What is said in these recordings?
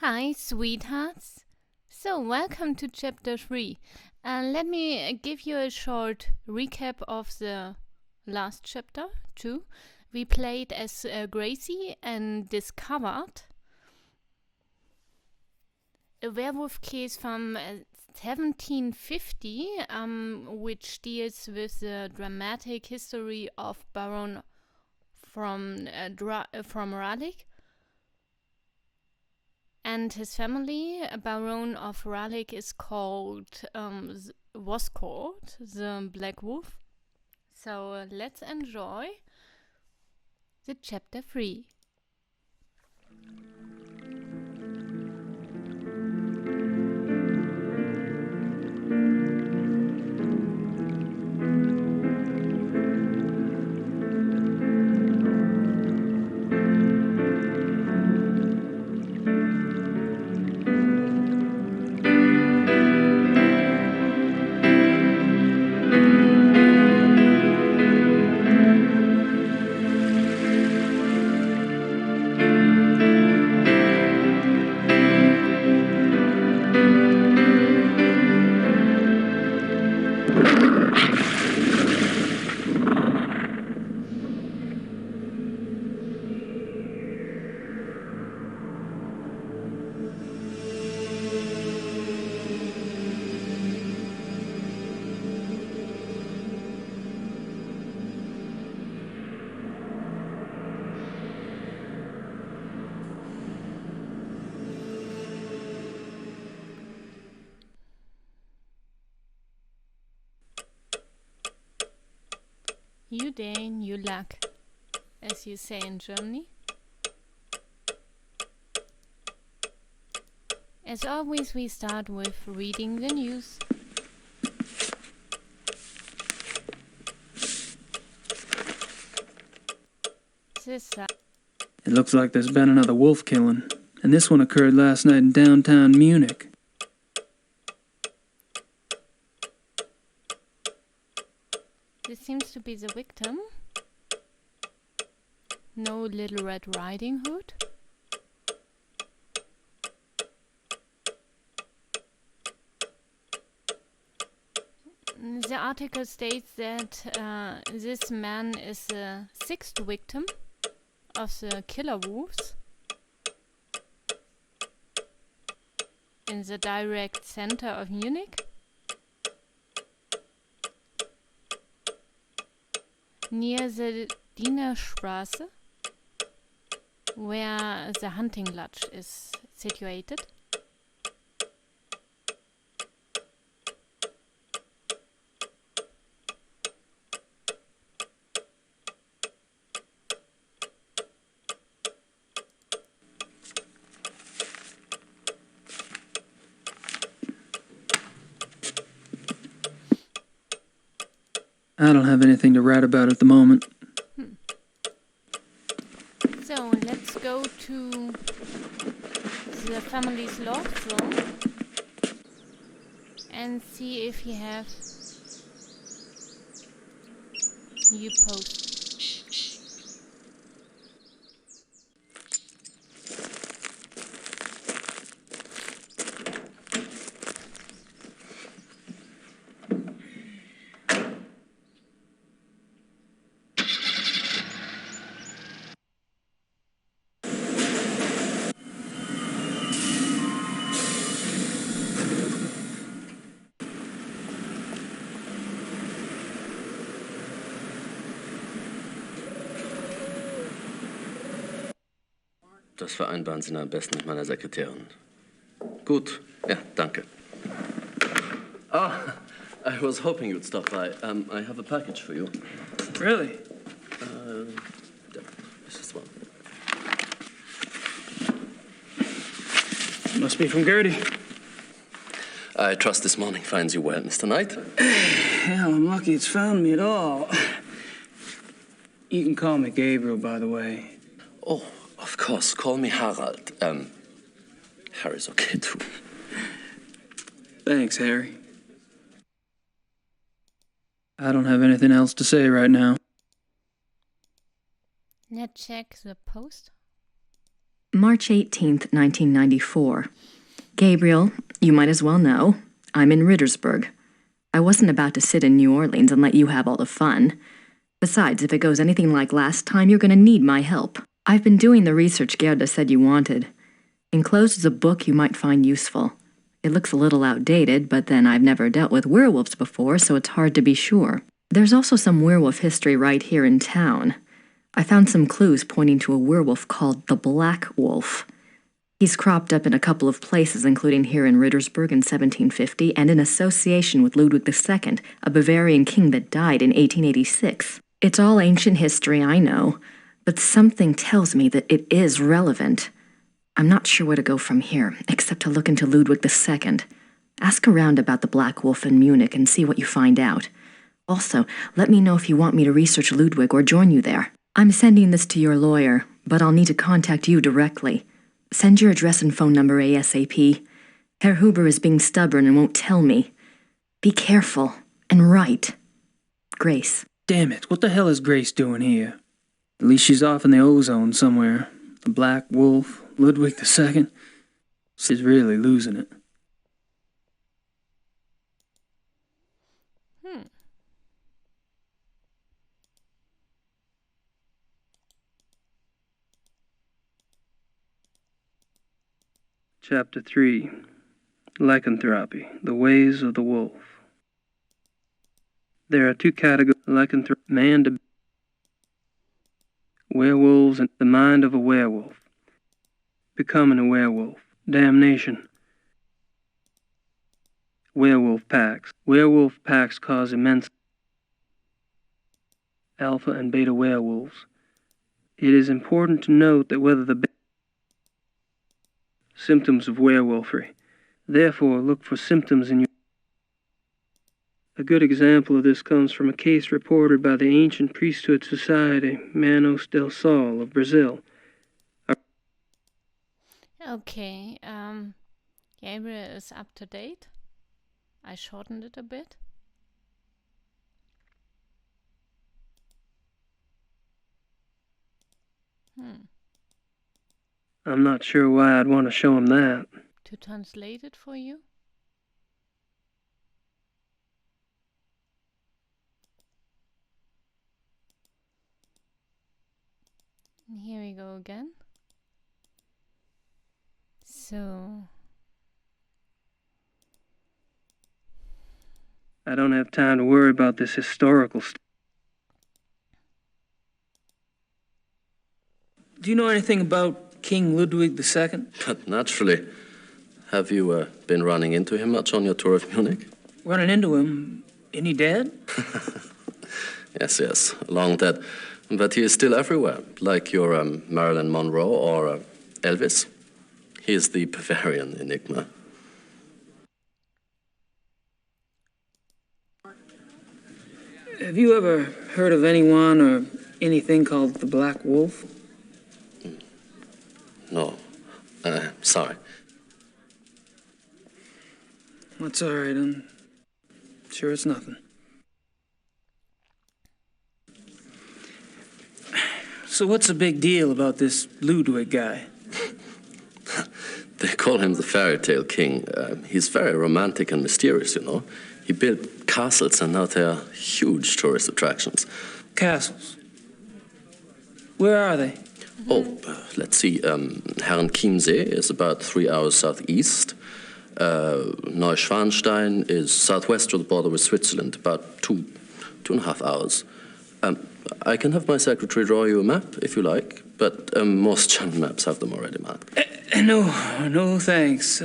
Hi, sweethearts. So, welcome to chapter 3. Let me give you a short recap of the last chapter, 2. We played as Gracie and discovered a werewolf case from 1750, which deals with the dramatic history of Baron from Raleigh and his family. Baron of Raleigh was called the Black Wolf. So let's enjoy the chapter 3. You Dane, you luck, as you say in Germany. As always, we start with reading the news. It looks like there's been another wolf killing, and this one occurred last night in downtown Munich. This seems to be the victim. No Little Red Riding Hood. The article states that this man is the 6th victim of the killer wolves in the direct center of Munich, near the Diener Straße, where the hunting lodge is situated. I don't have anything to write about at the moment. So let's go to the family's law firm and see if you have new posts. Das vereinbaren Sie am besten mit meiner Sekretärin. Gut, ja, danke. I was hoping you'd stop by. I have a package for you. Really? This is one. Must be from Gertie. I trust this morning finds you well, Mr. Knight. Hell, I'm lucky it's found me at all. You can call me Gabriel, by the way. Oh, of course. Call me Harald. Harry's okay, too. Thanks, Harry. I don't have anything else to say right now. Let's check the post. March 18th, 1994. Gabriel, you might as well know, I'm in Rittersburg. I wasn't about to sit in New Orleans and let you have all the fun. Besides, if it goes anything like last time, you're going to need my help. I've been doing the research Gerda said you wanted. Enclosed is a book you might find useful. It looks a little outdated, but then I've never dealt with werewolves before, so it's hard to be sure. There's also some werewolf history right here in town. I found some clues pointing to a werewolf called the Black Wolf. He's cropped up in a couple of places, including here in Rittersburg in 1750, and in association with Ludwig II, a Bavarian king that died in 1886. It's all ancient history, I know, but something tells me that it is relevant. I'm not sure where to go from here, except to look into Ludwig II. Ask around about the Black Wolf in Munich and see what you find out. Also, let me know if you want me to research Ludwig or join you there. I'm sending this to your lawyer, but I'll need to contact you directly. Send your address and phone number ASAP. Herr Huber is being stubborn and won't tell me. Be careful and write. Grace. Damn it, what the hell is Grace doing here? At least she's off in the ozone somewhere. The Black Wolf, Ludwig II. She's really losing it. Chapter 3. Lycanthropy, the Ways of the Wolf. There are two categories: lycanthropy, werewolves, and the mind of a werewolf. Becoming a werewolf. Damnation. Werewolf packs. Werewolf packs cause immense alpha and beta werewolves. It is important to note that whether the symptoms of werewolfery. Therefore, look for symptoms in your... A good example of this comes from a case reported by the Ancient Priesthood Society, Manos del Sol of Brazil. Okay, Gabriel is up to date. I shortened it a bit. I'm not sure why I'd want to show him that. To translate it for you? And here we go again. So... I don't have time to worry about this historical stuff. Do you know anything about King Ludwig II? But naturally. Have you been running into him much on your tour of Munich? Running into him? Isn't he dead? Yes, long dead. But he is still everywhere, like your Marilyn Monroe or Elvis. He is the Bavarian enigma. Have you ever heard of anyone or anything called the Black Wolf? No. Sorry. That's all right. I'm sure it's nothing. So what's the big deal about this Ludwig guy? They call him the fairy tale king. He's very romantic and mysterious, you know. He built castles and now they are huge tourist attractions. Castles? Where are they? Oh, let's see. Herrenchiemsee is about 3 hours southeast. Neuschwanstein is southwest of the border with Switzerland, about 2.5 hours. I can have my secretary draw you a map, if you like, but most German maps have them already marked. No, thanks.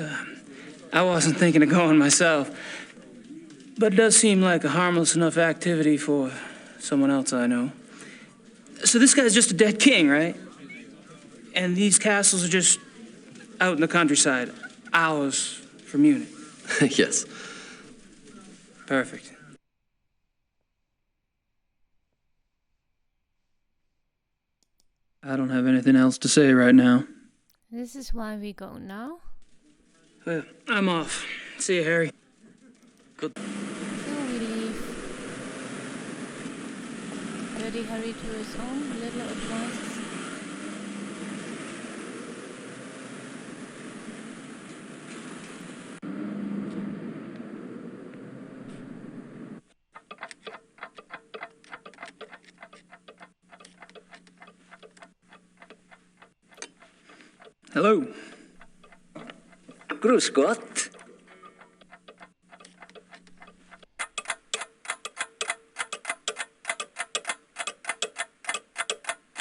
I wasn't thinking of going myself. But it does seem like a harmless enough activity for someone else I know. So this guy's just a dead king, right? And these castles are just out in the countryside, hours from Munich. Yes. Perfect. I don't have anything else to say right now. This is why we go now. Well, I'm off. See you, Harry. Good. So we leave. Dirty Harry to his own little advices. Hello. Grüß Gott.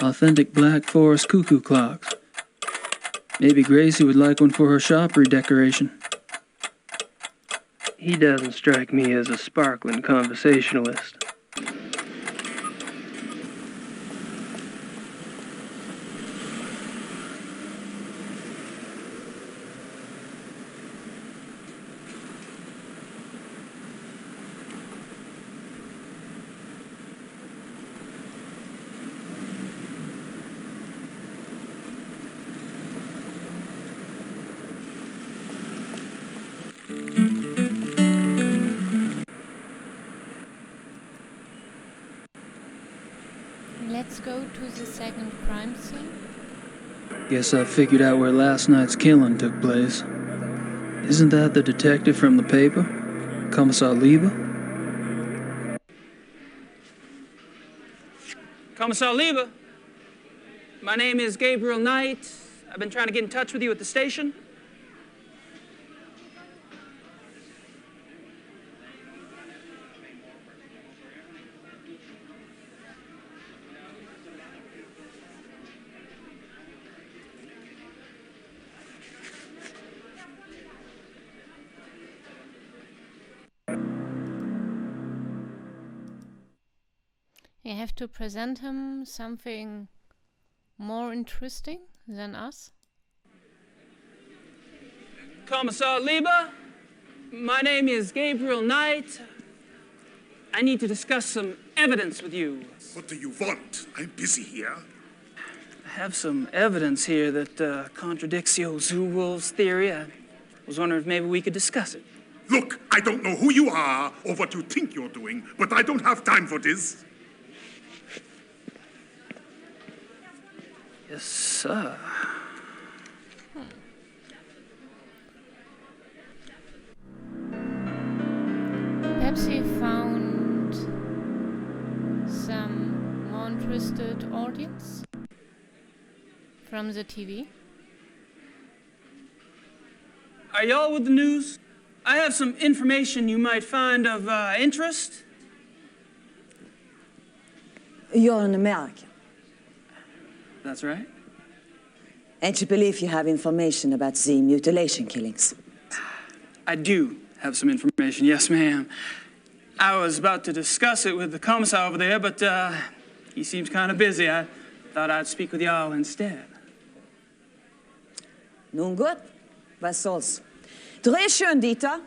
Authentic Black Forest cuckoo clocks. Maybe Gracie would like one for her shop redecoration. He doesn't strike me as a sparkling conversationalist. Let's go to the second crime scene. Guess I figured out where last night's killing took place. Isn't that the detective from the paper? Commissar Lieber? Commissar Lieber, my name is Gabriel Knight. I've been trying to get in touch with you at the station. You have to present him something more interesting than us. Commissar Lieber, my name is Gabriel Knight. I need to discuss some evidence with you. What do you want? I'm busy here. I have some evidence here that contradicts the old zoo wolves theory. I was wondering if maybe we could discuss it. Look, I don't know who you are or what you think you're doing, but I don't have time for this. Yes, sir. Perhaps he found some more interested audience from the TV. Are y'all with the news? I have some information you might find of interest. You're an American. That's right. And you believe you have information about the mutilation killings? I do have some information, yes, ma'am. I was about to discuss it with the commissar over there, but he seems kind of busy. I thought I'd speak with y'all instead. Nun gut, was soll's. Dreh schön, Dieter.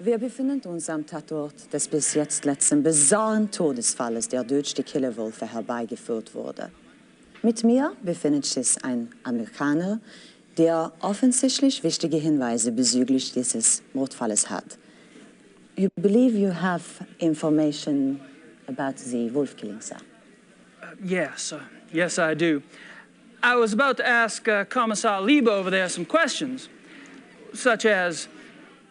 Wir befinden uns am Tatort des bis jetzt letzten bizarren Todesfalles, der durch die Killerwölfe herbeigeführt wurde. Mit mir befindet sich ein Amerikaner, der offensichtlich wichtige Hinweise bezüglich dieses Mordfalles hat. You believe you have information about the wolf killing, sir? Yes, I do. I was about to ask Commissar Lieber over there some questions, such as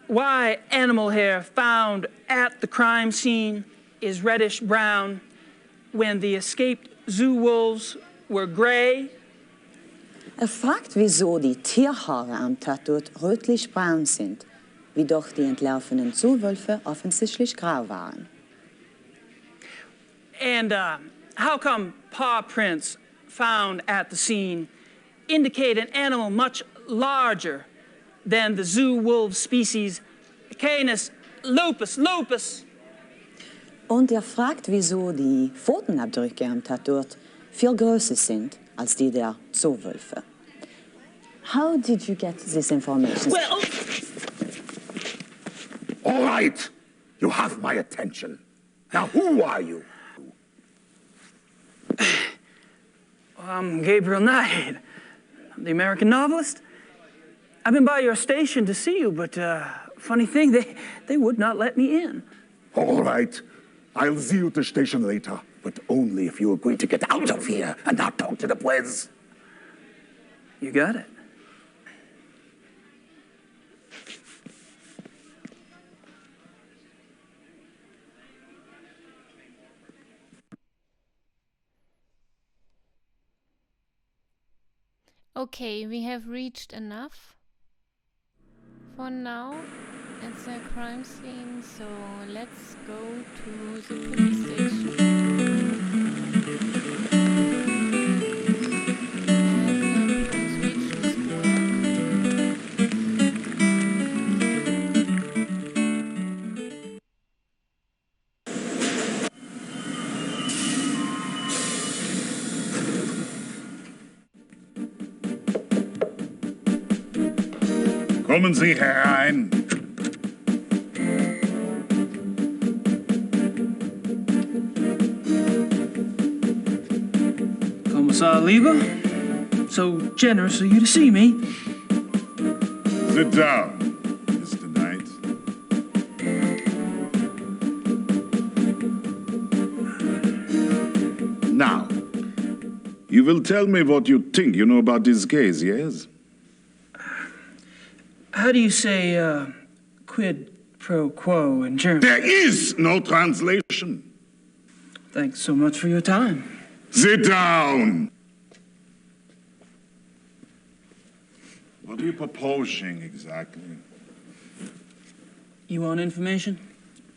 why animal hair found at the crime scene is reddish brown when the escaped zoo wolves were gray. Fragt, wieso die Tierhaare am Tatort rötlich-braun sind, wie doch die entlaufenen Zuwölfe offensichtlich grau waren. And how come paw prints found at the scene indicate an animal much larger than the zoo wolf species Canis lupus lupus? Und fragt, wieso die Pfotenabdrücke am Tatort viel größer sind als die der Zoowölfe. How did you get this information? Well, all right. You have my attention. Now, who are you? I'm Gabriel Knight. I'm the American novelist. I've been by your station to see you, but funny thing, they would not let me in. All right. I'll see you at the station later, but only if you agree to get out of here and not talk to the boys. You got it. Okay, we have reached enough for now. It's a crime scene, so let's go to the police station. Kommen Sie herein. Commissar Lieber, so generous of you to see me. Sit down, Mr. Knight. Now, you will tell me what you think you know about this case, yes? How do you say, quid pro quo in German? There is no translation. Thanks so much for your time. Sit down. What are you proposing exactly? You want information?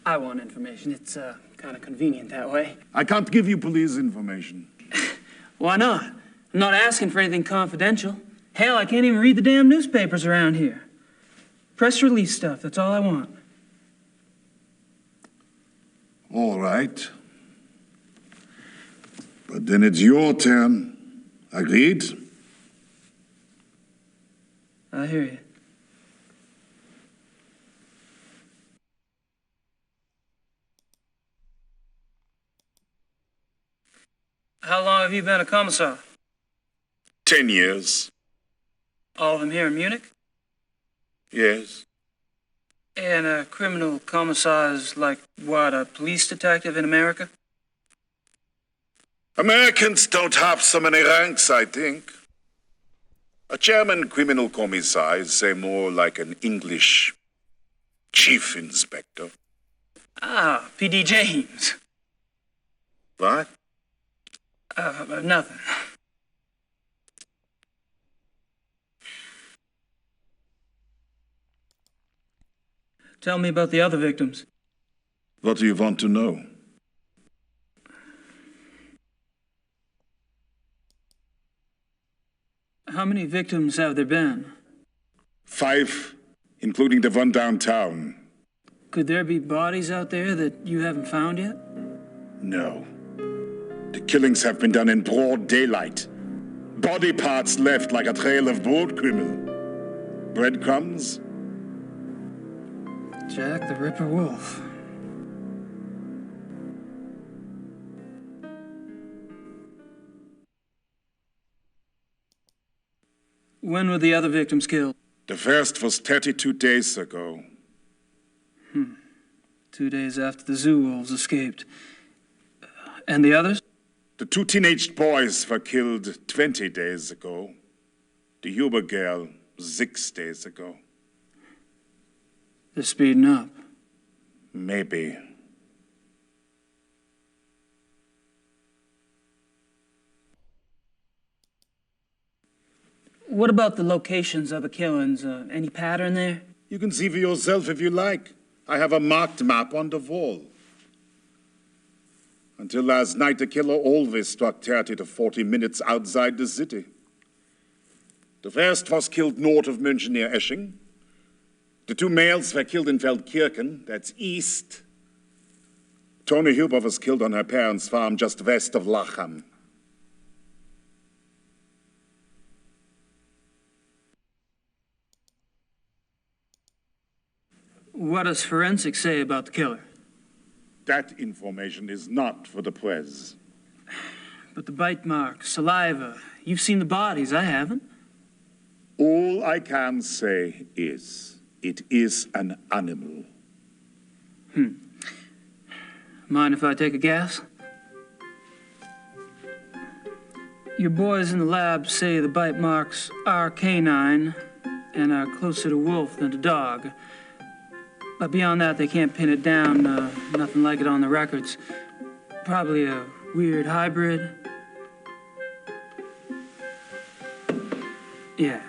I want information. It's, kind of convenient that way. I can't give you police information. Why not? I'm not asking for anything confidential. Hell, I can't even read the damn newspapers around here. Press release stuff, that's all I want. All right. But then it's your turn. Agreed? I hear you. How long have you been a commissar? 10 years. All of them here in Munich? Yes. And a criminal commissar is like, what, a police detective in America? Americans don't have so many ranks, I think. A German criminal commissar is, say, more like an English chief inspector. Ah, P.D. James. What? Nothing. Tell me about the other victims. What do you want to know? How many victims have there been? 5, including the one downtown. Could there be bodies out there that you haven't found yet? No. The killings have been done in broad daylight. Body parts left like a trail of boat criminal. Breadcrumbs? Jack the Ripper Wolf. When were the other victims killed? The first was 32 days ago. 2 days after the zoo wolves escaped. And the others? The 2 teenage boys were killed 20 days ago. The Huber girl 6 days ago. They're speeding up. Maybe. What about the locations of the killings? Any pattern there? You can see for yourself if you like. I have a marked map on the wall. Until last night, the killer always struck 30 to 40 minutes outside the city. The first was killed north of München near Esching. The 2 males were killed in Feldkirchen, that's east. Toni Huber was killed on her parents' farm just west of Lacham. What does forensics say about the killer? That information is not for the press. But the bite marks, saliva, you've seen the bodies, I haven't. All I can say is, it is an animal. Mind if I take a guess? Your boys in the lab say the bite marks are canine and are closer to wolf than to dog. But beyond that, they can't pin it down. Nothing like it on the records. Probably a weird hybrid. Yeah.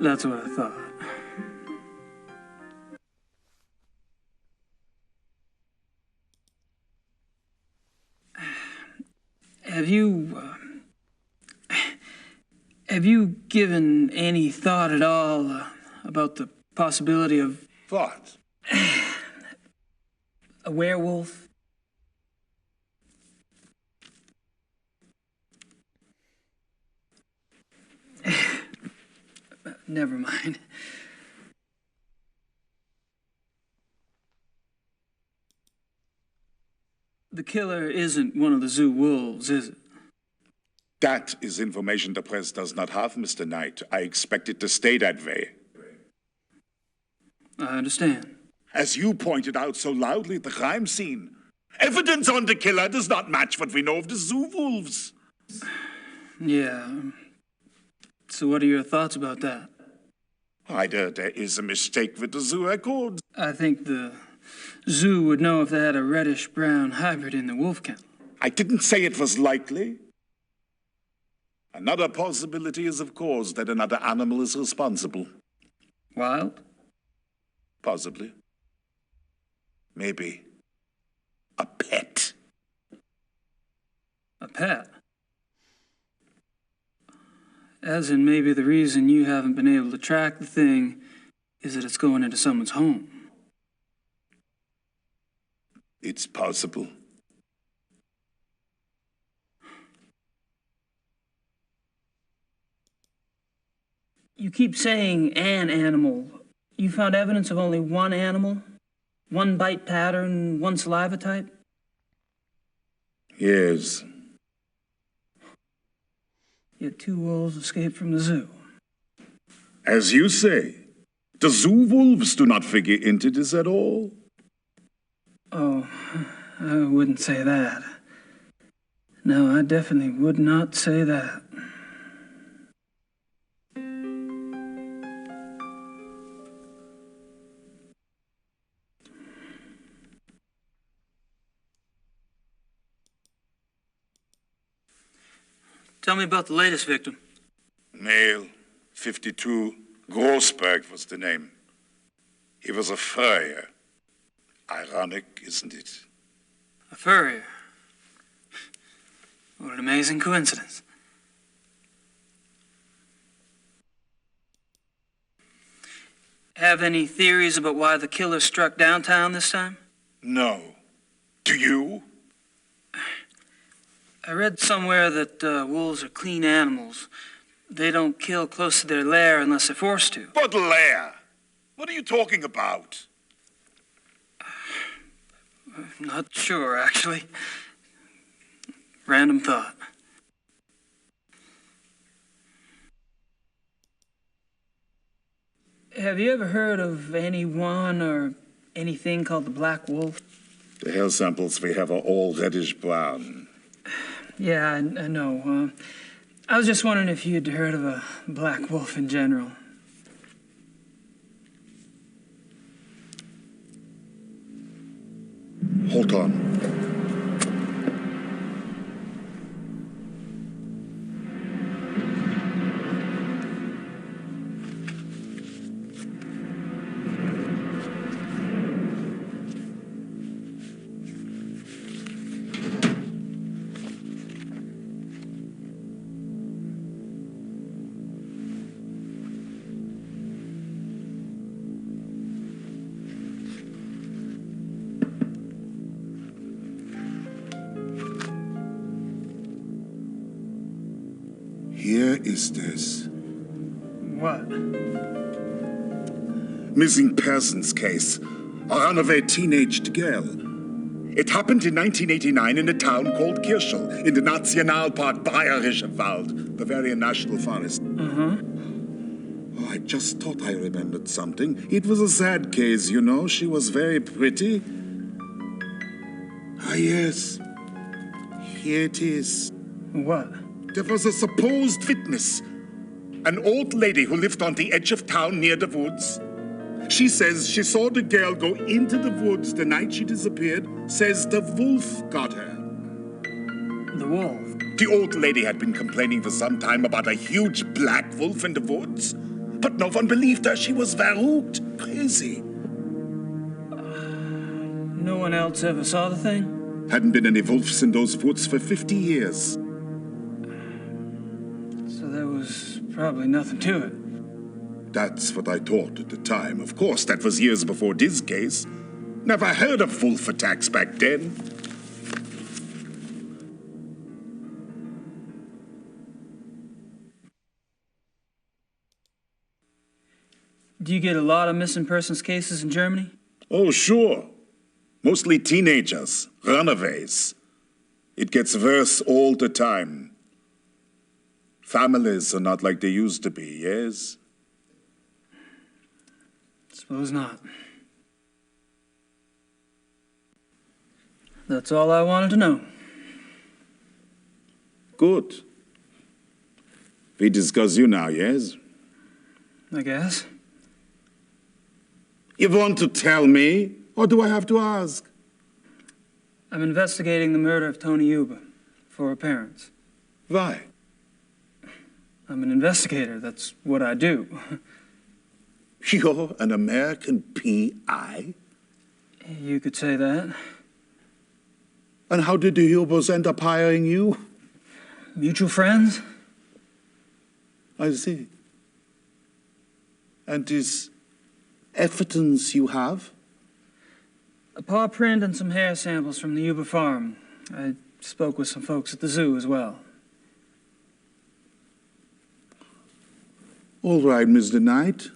That's what I thought. Have you given any thought at all about the possibility of What? a werewolf? Never mind. The killer isn't one of the zoo wolves, is it? That is information the press does not have, Mr. Knight. I expect it to stay that way. I understand. As you pointed out so loudly at the crime scene, evidence on the killer does not match what we know of the zoo wolves. Yeah. So what are your thoughts about that? Either there is a mistake with the zoo records. I think the zoo would know if they had a reddish-brown hybrid in the wolf kennel. I didn't say it was likely. Another possibility is, of course, that another animal is responsible. Wild? Possibly. Maybe. A pet. A pet? As in maybe the reason you haven't been able to track the thing is that it's going into someone's home. It's possible. You keep saying an animal. You found evidence of only one animal? One bite pattern, one saliva type? Yes. Yet 2 wolves escaped from the zoo. As you say, the zoo wolves do not figure into this at all. Oh, I wouldn't say that. No, I definitely would not say that. Tell me about the latest victim. Male, 52, Grossberg was the name. He was a furrier. Ironic, isn't it? A furrier. What an amazing coincidence. Have any theories about why the killer struck downtown this time? No. Do you? I read somewhere that wolves are clean animals. They don't kill close to their lair unless they're forced to. What lair? What are you talking about? Not sure, actually. Random thought. Have you ever heard of anyone or anything called the Black Wolf? The hair samples we have are all reddish-brown. Yeah, I know. I was just wondering if you'd heard of a black wolf in general. Hold on. Here is this. What? Missing persons case. A runaway teenaged girl. It happened in 1989 in a town called Kirschel, in the Nationalpark Bayerischer Wald, Bavarian National Forest. Uh-huh. Oh, I just thought I remembered something. It was a sad case, you know. She was very pretty. Ah, yes. Here it is. What? There was a supposed witness, an old lady who lived on the edge of town near the woods. She says she saw the girl go into the woods the night she disappeared, says the wolf got her. The wolf? The old lady had been complaining for some time about a huge black wolf in the woods. But no one believed her. She was verrückt, crazy. No one else ever saw the thing? Hadn't been any wolves in those woods for 50 years. So there was probably nothing to it. That's what I thought at the time. Of course, that was years before this case. Never heard of wolf attacks back then. Do you get a lot of missing persons cases in Germany? Oh, sure. Mostly teenagers, runaways. It gets worse all the time. Families are not like they used to be, yes? Suppose not. That's all I wanted to know. Good. We discuss you now, yes? I guess. You want to tell me, or do I have to ask? I'm investigating the murder of Tony Yuba for her parents. Why? I'm an investigator. That's what I do. You're an American PI? You could say that. And how did the Hubers end up hiring you? Mutual friends? I see. And this evidence you have? A paw print and some hair samples from the Yuba farm. I spoke with some folks at the zoo as well. All right, Mr. Knight.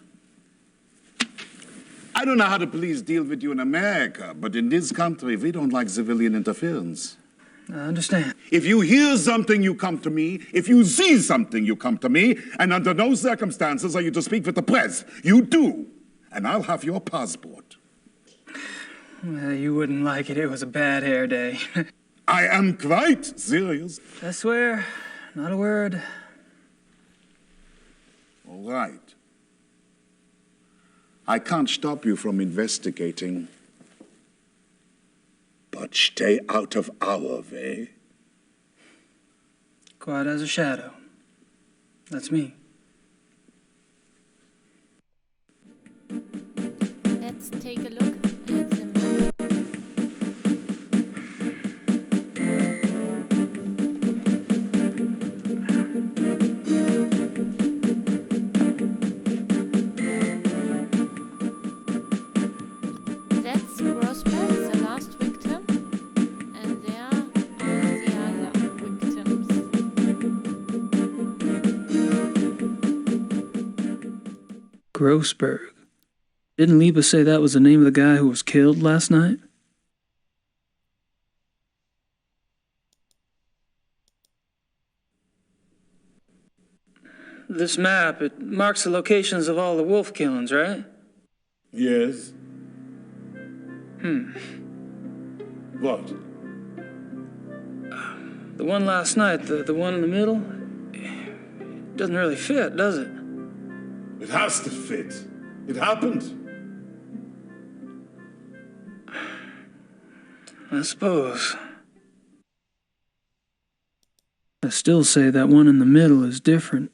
I don't know how the police deal with you in America, but in this country, we don't like civilian interference. I understand. If you hear something, you come to me. If you see something, you come to me. And under no circumstances are you to speak with the press. You do. And I'll have your passport. Well, you wouldn't like it. It was a bad hair day. I am quite serious. I swear, not a word. All right. I can't stop you from investigating. But stay out of our way. Quiet as a shadow. That's me. Let's take a look at the map. That's Grossberg, the last victim, and there are the other victims. Grossberg. Didn't Liebe say that was the name of the guy who was killed last night? This map, it marks the locations of all the wolf killings, right? Yes. What? The one last night, the one in the middle, it doesn't really fit, does it? It has to fit. It happened. I suppose. I still say that one in the middle is different.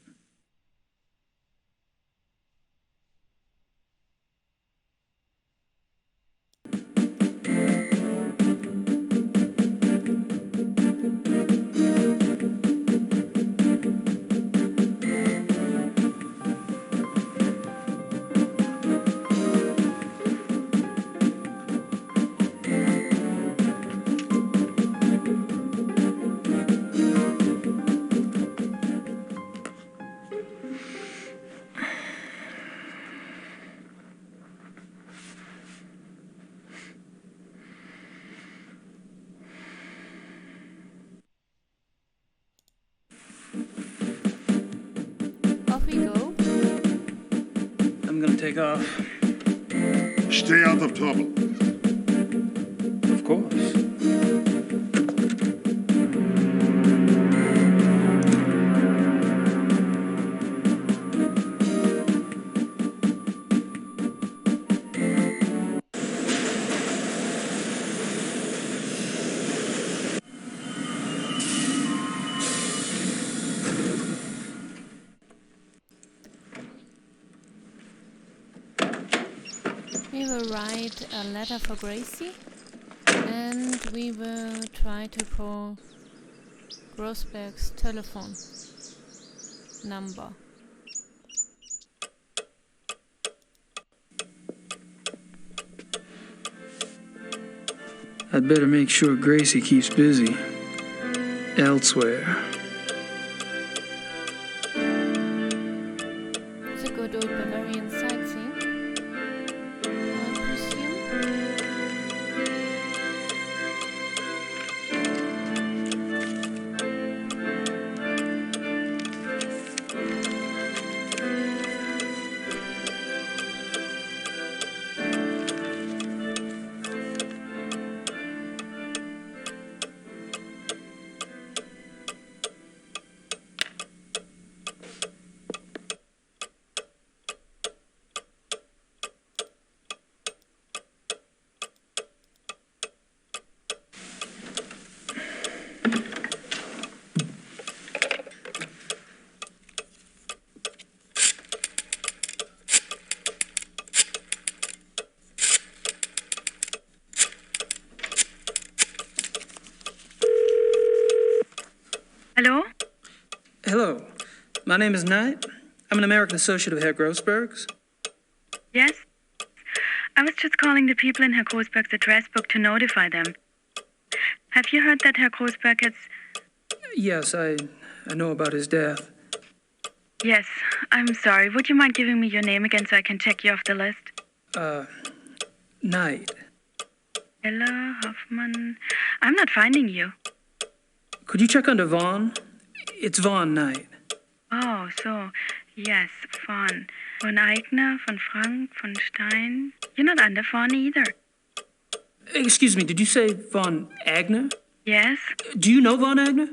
Off we go. I'm gonna take off. Stay out of trouble. Of course. we will write a letter for Gracie, and we will try to call Grossberg's telephone number. I'd better make sure Gracie keeps busy elsewhere. The good old Bavarian sightseeing, I presume. Hello? Hello, my name is Knight. I'm an American associate of Herr Grossberg's. Yes? I was just calling the people in Herr Grossberg's address book to notify them. Have you heard that Herr Grossberg has... Yes, I know about his death. Yes, I'm sorry. Would you mind giving me your name again so I can check you off the list? Knight. Ella Hoffman... I'm not finding you. Could you check under Vaughn? It's Vaughn Knight. Oh, so... Yes, Von. Von Eigner, von Frank, von Stein... You're not under Von either. Excuse me, did you say Von Agner? Yes? Do you know Von Agner?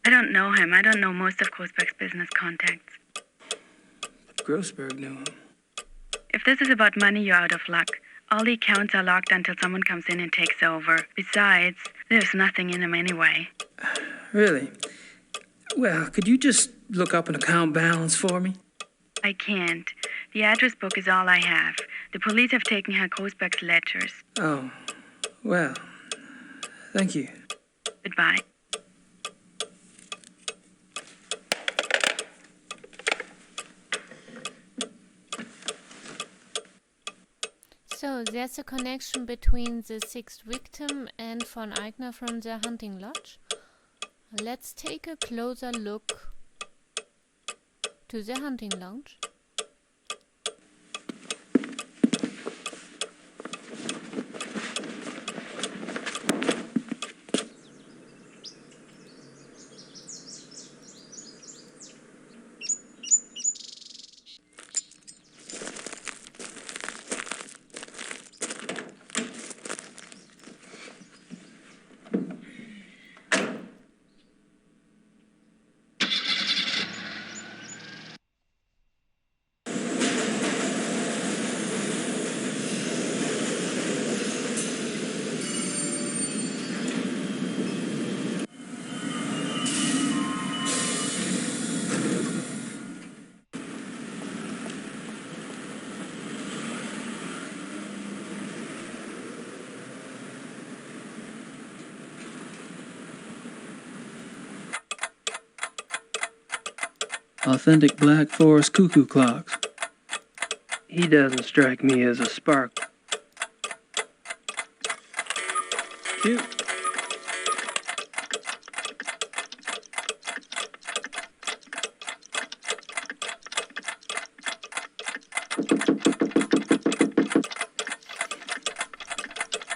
I don't know him. I don't know most of Grossberg's business contacts. Grossberg knew him. If this is about money, you're out of luck. All the accounts are locked until someone comes in and takes over. Besides, there's nothing in them anyway. Really? Well, could you just look up an account balance for me? I can't. The address book is all I have. The police have taken Herr Grossberg's ledgers. Oh, well, thank you. Goodbye. So there's a connection between the sixth victim and von Eigner from their hunting lodge. Let's take a closer look to the hunting lodge. Authentic Black Forest cuckoo clocks. He doesn't strike me as a spark. Cute.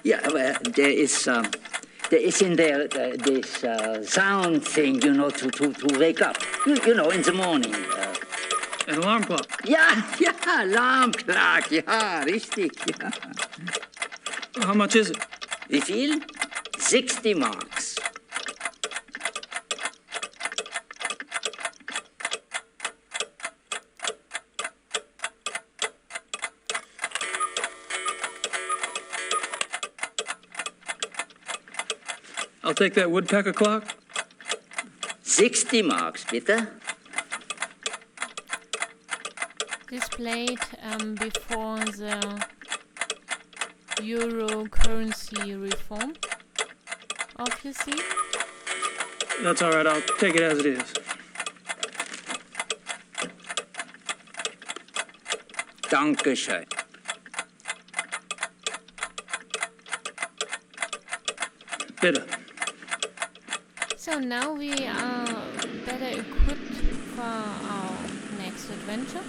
Yeah, well, there is in there this sound thing, you know, to wake up. You know, in the morning. An alarm clock. Ja, alarm clock, ja, richtig, ja. How much is it? Wie viel? 60 marks. I'll take that woodpecker clock. 60 marks, bitte. Displayed before the euro currency reform, obviously. That's all right. I'll take it as it is. Dankeschön. Bitte. So now we are better equipped for our next adventure.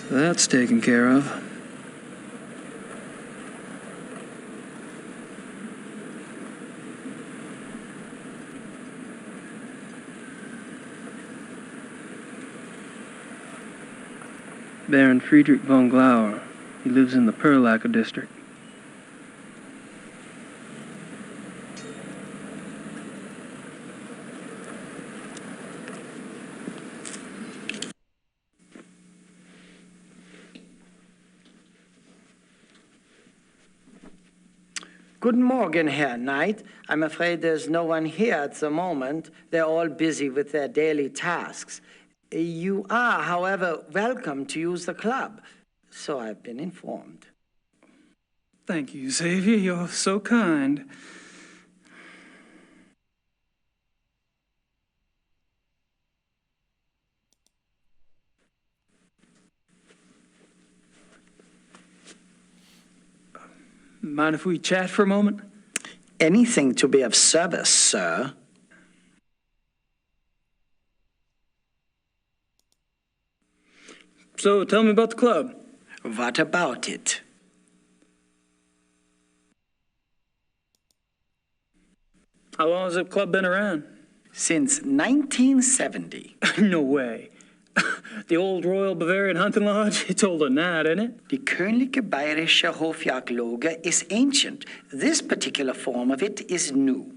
That's taken care of. Baron Friedrich von Glauer. He lives in the Perlacker district. Guten Morgen, Herr Knight. I'm afraid there's no one here at the moment. They're all busy with their daily tasks. You are, however, welcome to use the club, so I've been informed. Thank you, Xavier. You're so kind. Mind if we chat for a moment? Anything to be of service, sir. So, tell me about the club. What about it? How long has the club been around? Since 1970. No way. The old Royal Bavarian Hunting Lodge? It's older than that, isn't it? Die Königliche Bayerische Hofjagdloge is ancient. This particular form of it is new.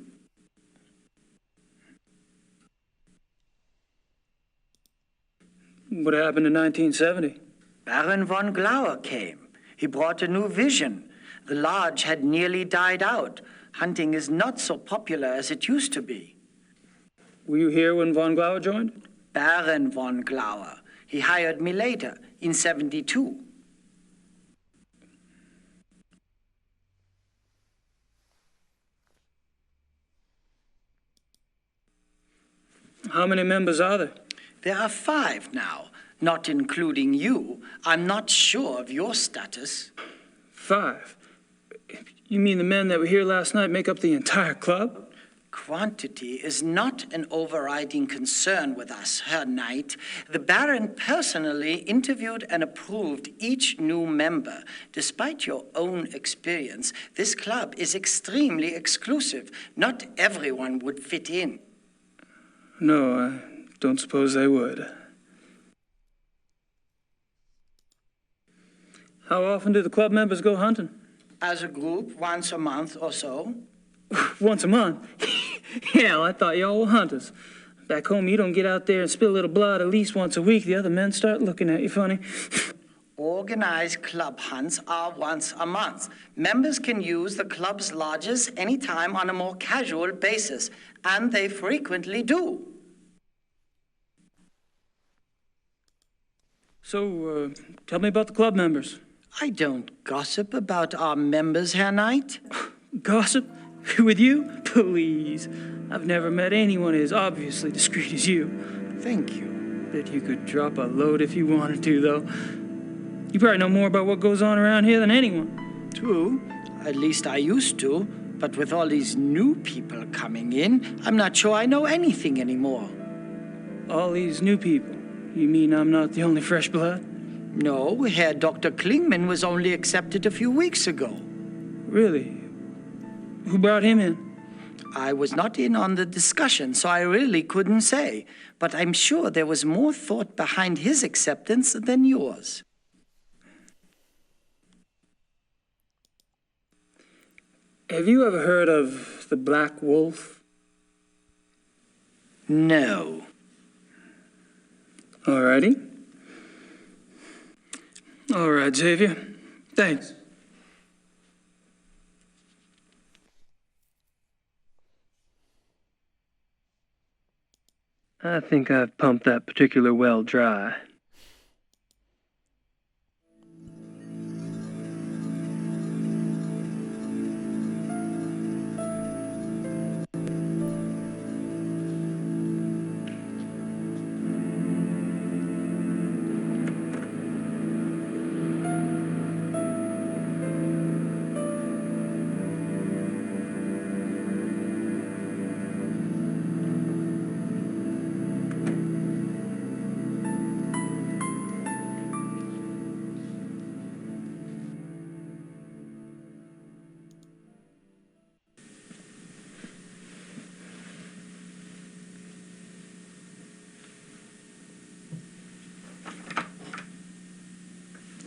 What happened in 1970? Baron von Glauer came. He brought a new vision. The lodge had nearly died out. Hunting is not so popular as it used to be. Were you here when von Glauer joined? Baron von Glauer. He hired me later, in 72. How many members are there? There are 5 now, not including you. I'm not sure of your status. 5? You mean the men that were here last night make up the entire club? Quantity is not an overriding concern with us, Herr Knight. The Baron personally interviewed and approved each new member. Despite your own experience, this club is extremely exclusive. Not everyone would fit in. No, I don't suppose they would. How often do the club members go hunting? As a group, once a month or so. Once a month? Hell, I thought y'all were hunters. Back home, you don't get out there and spill a little blood at least once a week. The other men start looking at you funny. Organized club hunts are once a month. Members can use the club's lodges anytime on a more casual basis, and they frequently do. So, tell me about the club members. I don't gossip about our members, Herr Knight. Gossip? With you? Please. I've never met anyone as obviously discreet as you. Thank you. Bet you could drop a load if you wanted to, though. You probably know more about what goes on around here than anyone. True. At least I used to. But with all these new people coming in, I'm not sure I know anything anymore. All these new people. You mean I'm not the only fresh blood? No, Herr Dr. Klingman was only accepted a few weeks ago. Really? Who brought him in? I was not in on the discussion, so I really couldn't say. But I'm sure there was more thought behind his acceptance than yours. Have you ever heard of the Black Wolf? No. Alrighty. All right, Xavier. Thanks. I think I've pumped that particular well dry.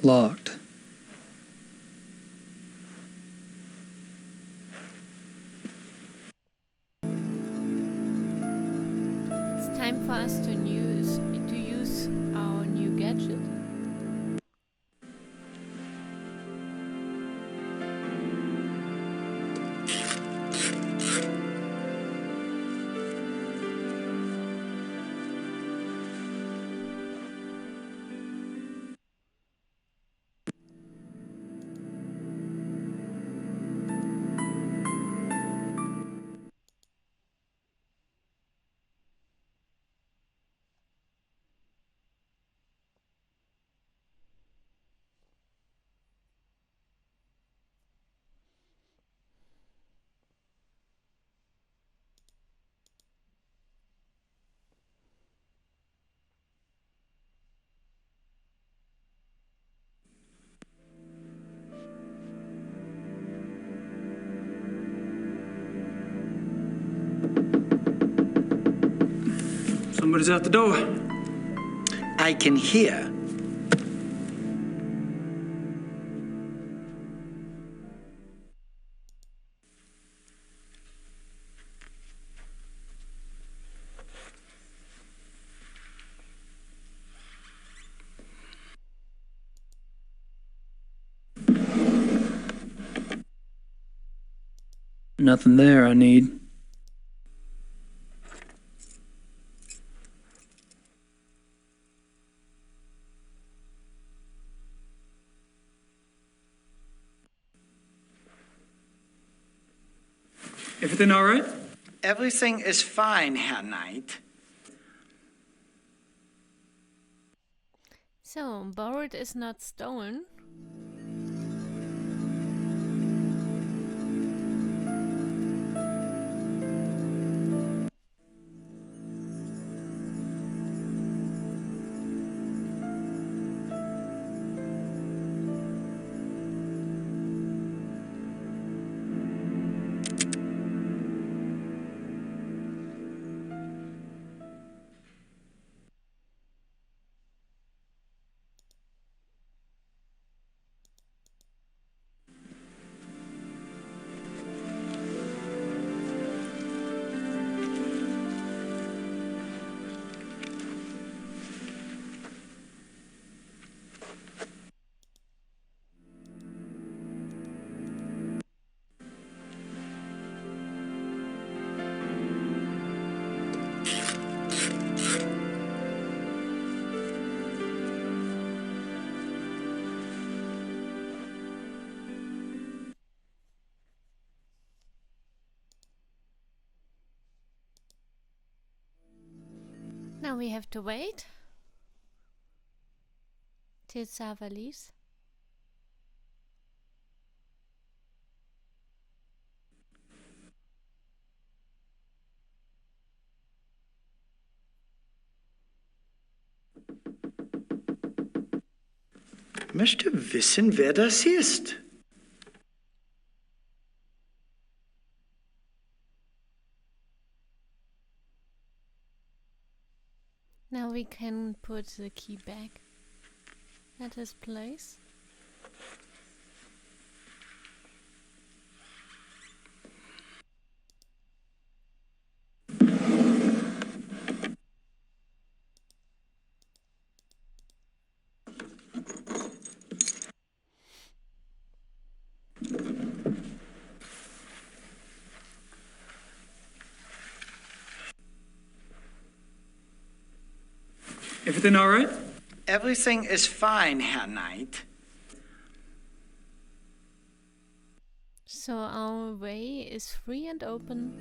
Locked. It's time for us to use our new gadget. Somebody's out the door. I can hear. Nothing there I need. Everything all right? Everything is fine, Herr Knight. So, borrowed is not stolen. Now we have to wait till Sava leaves. möchte wissen, wer das ist. Now we can put the key back at his place. Everything all right? Everything is fine, Herr Knight. So our way is free and open.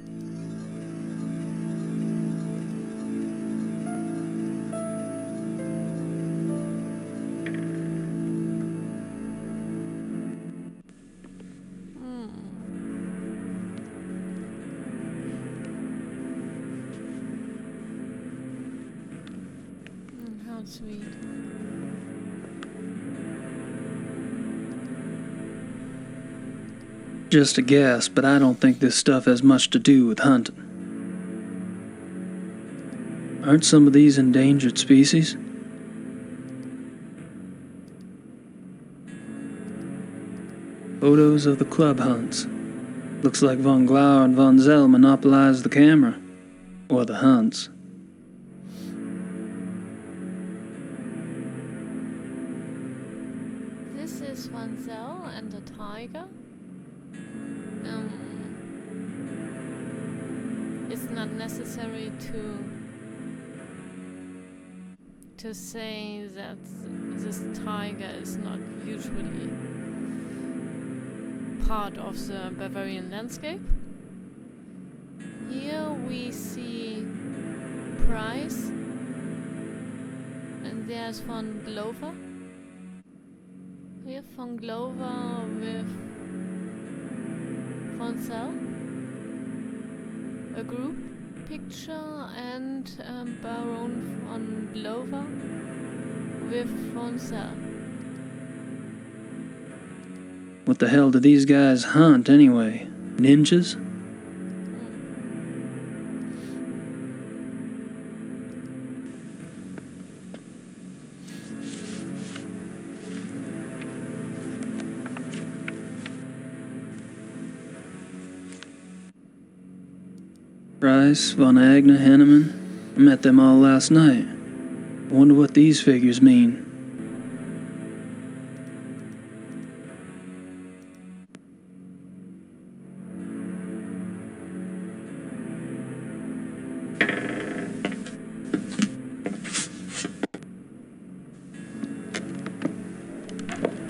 How sweet. Just a guess, but I don't think this stuff has much to do with hunting. Aren't some of these endangered species? Photos of the club hunts. Looks like Von Glauer and Von Zell monopolized the camera. Or the hunts. This is Von Zell and the tiger. It's not necessary to say that this tiger is not usually part of the Bavarian landscape. Here we see Price, and there's Von Glover. We have Von Glover with Von Zell, a group picture, and Baron Von Glover with Von Zell. What the hell do these guys hunt anyway? Ninjas? Price, Von Agner, Henneman. I met them all last night. I wonder what these figures mean.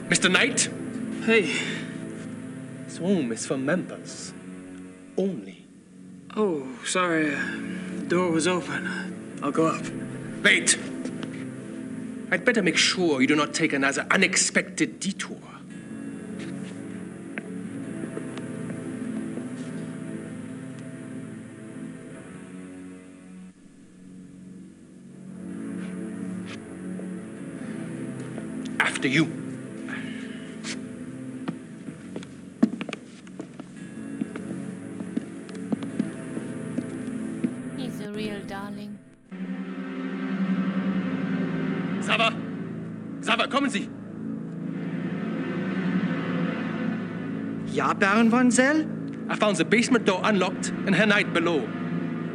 Mr. Knight? Hey. This room is for members. Only. Oh, sorry. The door was open. I'll go up. Wait! I'd better make sure you do not take another unexpected detour. After you. He's a real darling. Sava! Sava, kommen Sie! Ja, Baron Von Zell? I found the basement door unlocked and Herr Knight below.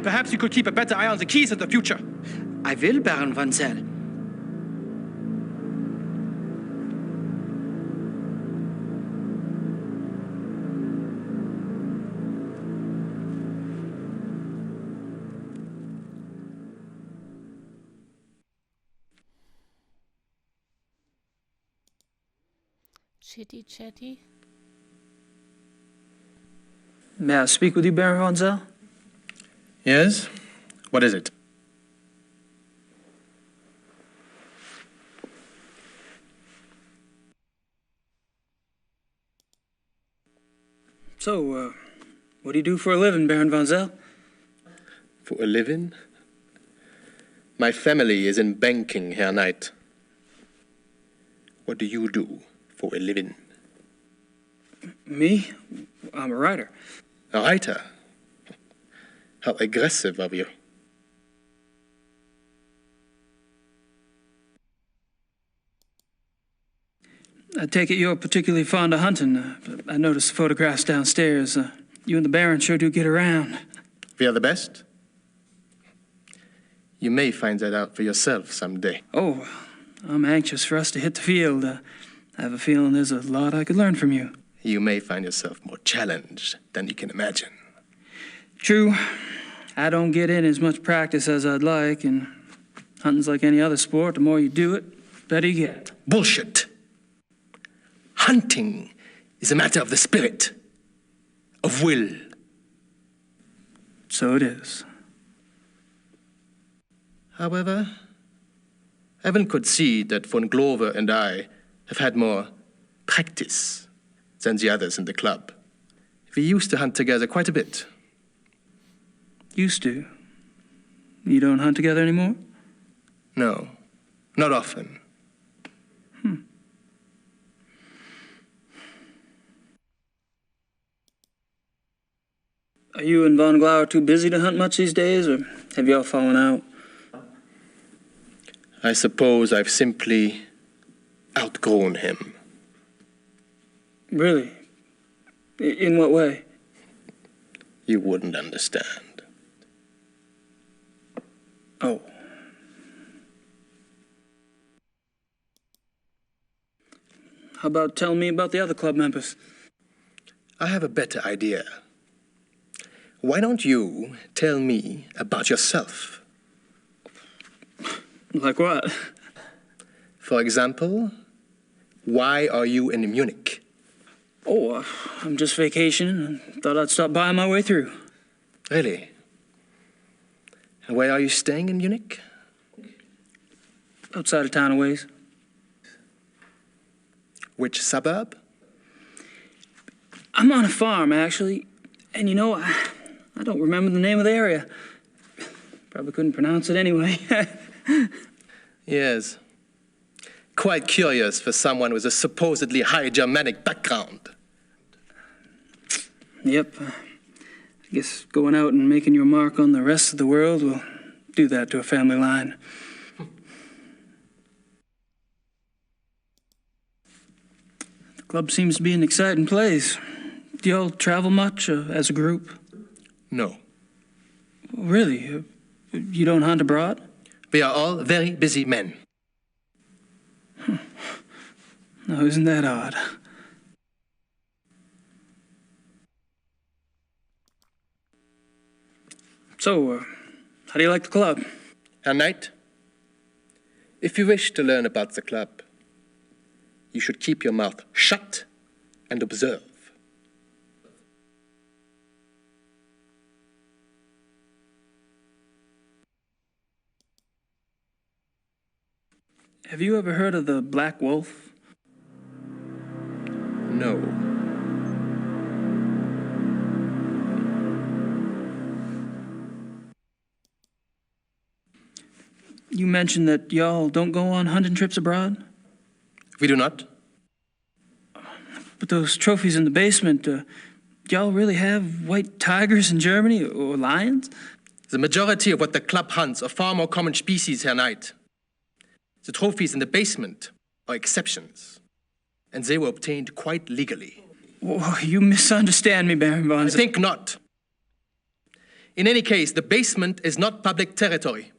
Perhaps you could keep a better eye on the keys in the future. I will, Baron Von Zell. Chitty chatty. May I speak with you, Baron Von Zell? Yes? What is it? So, what do you do for a living, Baron Von Zell? For a living? My family is in banking, Herr Knight. What do you do for a living? Me? I'm a writer. A writer? How aggressive of you. I take it you're particularly fond of hunting. I noticed the photographs downstairs. You and the Baron sure do get around. We are the best? You may find that out for yourself someday. Oh, I'm anxious for us to hit the field. I have a feeling there's a lot I could learn from you. You may find yourself more challenged than you can imagine. True. I don't get in as much practice as I'd like, and hunting's like any other sport. The more you do it, the better you get. Bullshit. Hunting is a matter of the spirit, of will. So it is. However, Evan could see that von Glover and I have had more practice than the others in the club. We used to hunt together quite a bit. Used to. You don't hunt together anymore? No, not often. Are you and Von Glauer too busy to hunt much these days, or have you all fallen out? I suppose I've simply outgrown him. Really? In what way? You wouldn't understand. Oh. How about telling me about the other club members? I have a better idea. Why don't you tell me about yourself? Like what? For example, why are you in Munich? Oh, I'm just vacationing and thought I'd stop by on my way through. Really? And where are you staying in Munich? Outside of town a ways. Which suburb? I'm on a farm, actually. And you know, I don't remember the name of the area. Probably couldn't pronounce it anyway. Yes. Quite curious for someone with a supposedly high Germanic background. Yep. I guess going out and making your mark on the rest of the world will do that to a family line. The club seems to be an exciting place. Do y'all travel much as a group? No. Really? You don't hunt abroad? We are all very busy men. No, isn't that odd? So, how do you like the club? Herr Knight, if you wish to learn about the club, you should keep your mouth shut and observe. Have you ever heard of the Black Wolf? No. You mentioned that y'all don't go on hunting trips abroad? We do not. But those trophies in the basement, do y'all really have white tigers in Germany or lions? The majority of what the club hunts are far more common species, Herr Knight. The trophies in the basement are exceptions, and they were obtained quite legally. Oh, you misunderstand me, Baron von... I think not. In any case, the basement is not public territory,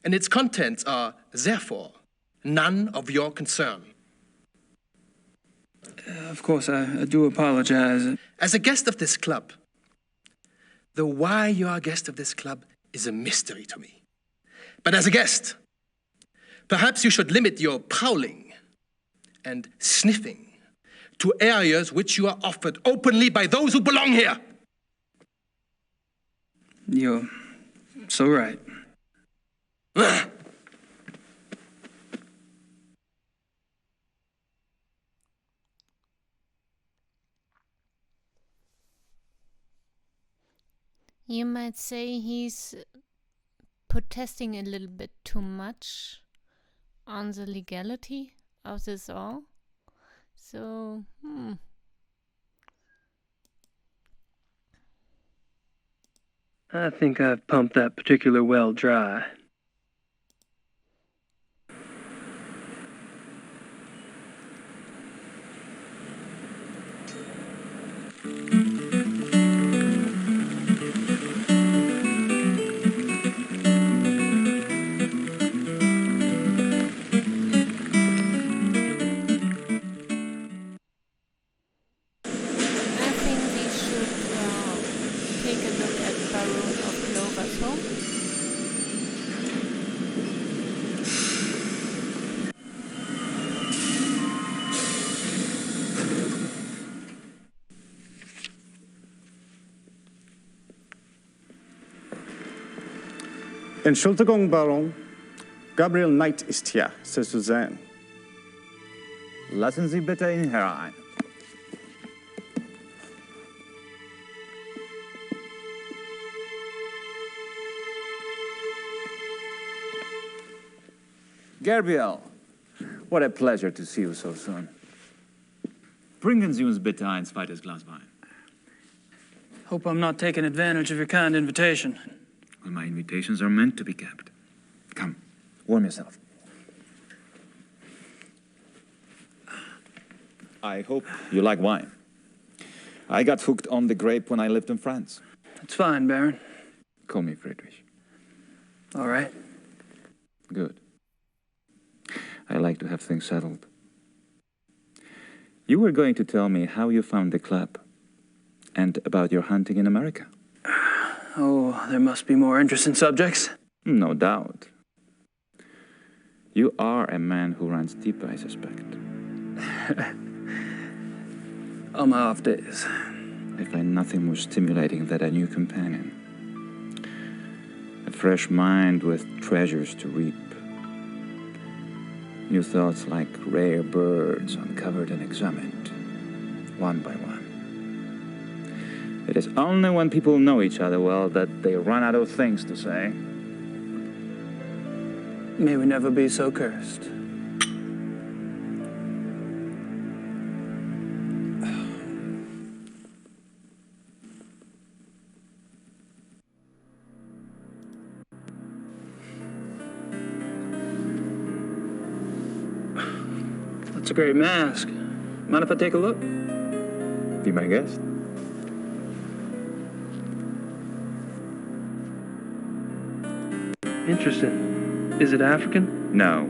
and its contents are, therefore, none of your concern. Of course, I do apologize. As a guest of this club, the why you are a guest of this club is a mystery to me. But as a guest, perhaps you should limit your prowling and sniffing to areas which you are offered openly by those who belong here. You're so right. You might say he's protesting a little bit too much on the legality of this all. So, I think I've pumped that particular well dry. I think we should take a look at Baron of Clover's home. Entschuldigung, Baron. Gabriel Knight ist hier, Sie zu sehen. Lassen Sie bitte ihn herein. Gabriel, what a pleasure to see you so soon. Bringen Sie uns bitte ein zweites Glas Wein. Hope I'm not taking advantage of your kind invitation. Well, my invitations are meant to be kept. Come, warm yourself. I hope you like wine. I got hooked on the grape when I lived in France. It's fine, Baron. Call me Friedrich. All right. Good. I like to have things settled. You were going to tell me how you found the club and about your hunting in America. Oh, there must be more interesting subjects. No doubt. You are a man who runs deep, I suspect. On my off days. I find nothing more stimulating than a new companion. A fresh mind with treasures to reap. New thoughts like rare birds uncovered and examined, one by one. It is only when people know each other well that they run out of things to say. May we never be so cursed. That's a great mask. Mind if I take a look? Be my guest. Interesting. Is it African? No,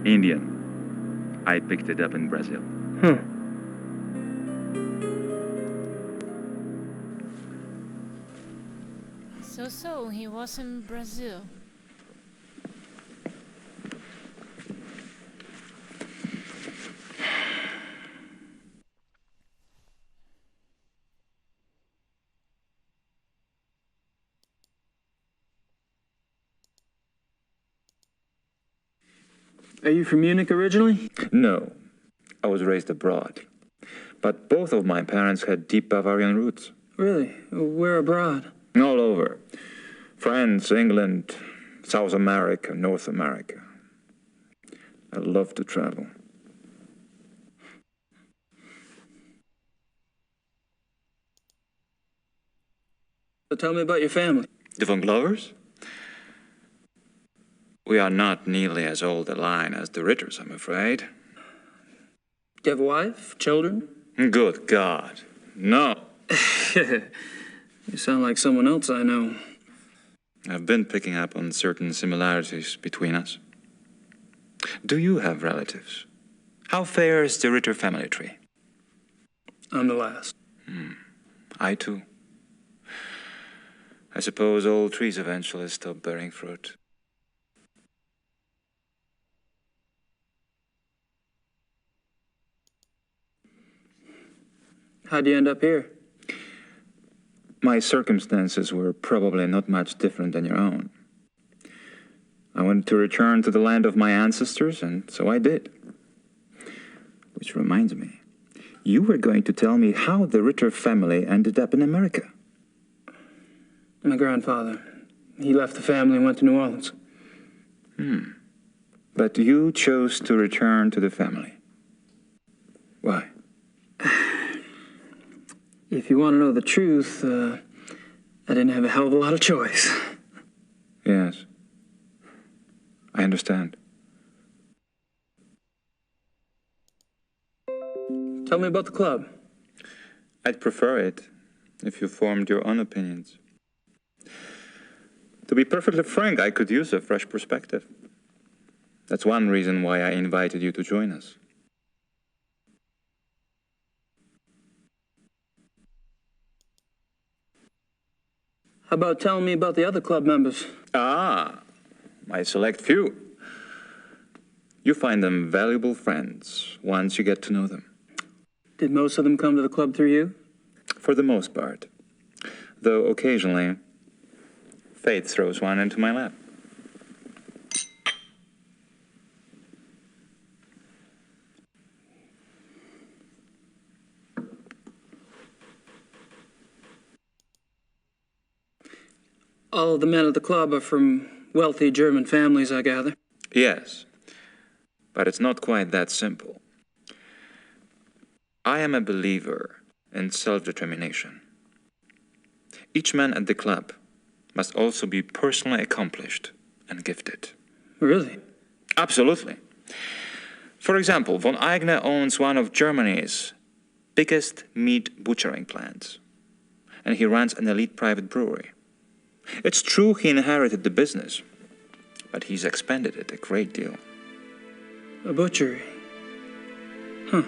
Indian. I picked it up in Brazil. Huh. So, he was in Brazil. Are you from Munich originally? No, I was raised abroad. But both of my parents had deep Bavarian roots. Really? Where abroad? All over. France, England, South America, North America. I love to travel. So tell me about your family. The Von Glovers? We are not nearly as old a line as the Ritters, I'm afraid. Do you have a wife? Children? Good God, no. You sound like someone else I know. I've been picking up on certain similarities between us. Do you have relatives? How fares the Ritter family tree? I'm the last. I too. I suppose all trees eventually stop bearing fruit. How'd you end up here? My circumstances were probably not much different than your own. I wanted to return to the land of my ancestors, and so I did. Which reminds me, you were going to tell me how the Ritter family ended up in America. My grandfather. He left the family and went to New Orleans. But you chose to return to the family. Why? If you want to know the truth, I didn't have a hell of a lot of choice. Yes. I understand. Tell me about the club. I'd prefer it if you formed your own opinions. To be perfectly frank, I could use a fresh perspective. That's one reason why I invited you to join us. How about telling me about the other club members? Ah, my select few. You find them valuable friends once you get to know them. Did most of them come to the club through you? For the most part. Though occasionally, fate throws one into my lap. All of the men at the club are from wealthy German families, I gather. Yes, but it's not quite that simple. I am a believer in self-determination. Each man at the club must also be personally accomplished and gifted. Really? Absolutely. For example, von Eigner owns one of Germany's biggest meat butchering plants, and he runs an elite private brewery. It's true he inherited the business, but he's expanded it a great deal. A butchery? Huh.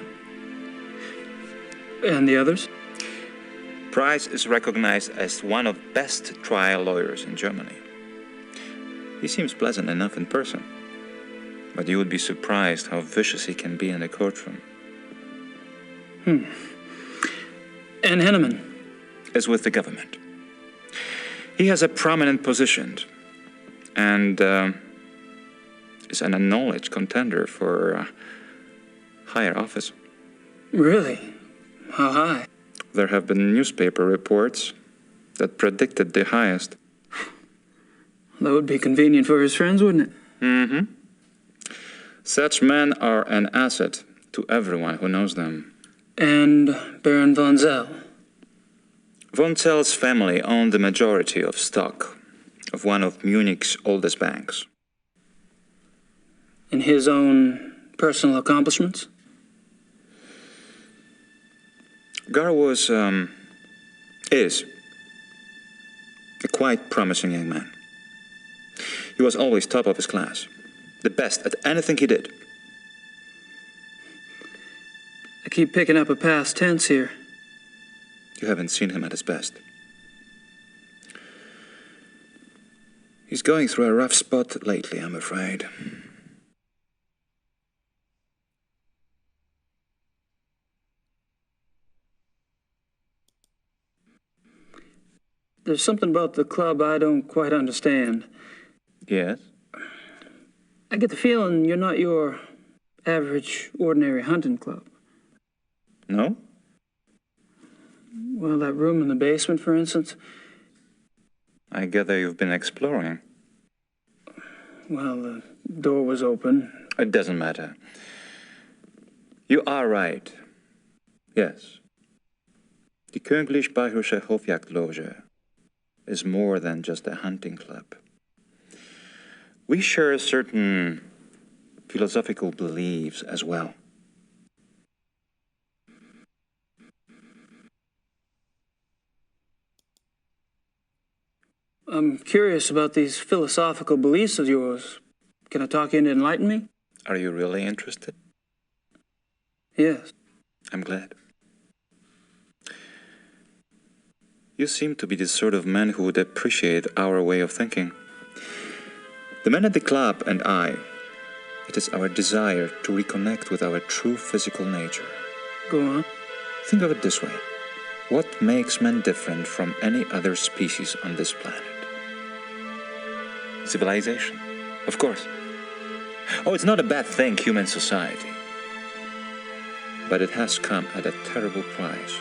And the others? Price is recognized as one of the best trial lawyers in Germany. He seems pleasant enough in person, but you would be surprised how vicious he can be in the courtroom. And Henneman? Is with the government. He has a prominent position and is an acknowledged contender for higher office. Really? How high? There have been newspaper reports that predicted the highest. That would be convenient for his friends, wouldn't it? Mm-hmm. Such men are an asset to everyone who knows them. And Baron von Zell? Von Zell's family owned the majority of stock of one of Munich's oldest banks. In his own personal accomplishments? Gar is a quite promising young man. He was always top of his class, the best at anything he did. I keep picking up a past tense here. You haven't seen him at his best. He's going through a rough spot lately, I'm afraid. There's something about the club I don't quite understand. Yes? I get the feeling you're not your average, ordinary hunting club. No? Well, that room in the basement, for instance. I gather you've been exploring. Well, the door was open. It doesn't matter. You are right. Yes. Die Königlich-Bayerische Hofjagdloge is more than just a hunting club. We share certain philosophical beliefs as well. I'm curious about these philosophical beliefs of yours. Can I talk you into enlighten me? Are you really interested? Yes. I'm glad. You seem to be the sort of man who would appreciate our way of thinking. The men at the club and I, it is our desire to reconnect with our true physical nature. Go on. Think of it this way. What makes men different from any other species on this planet? Civilization, of course. Oh, it's not a bad thing, human society. But it has come at a terrible price.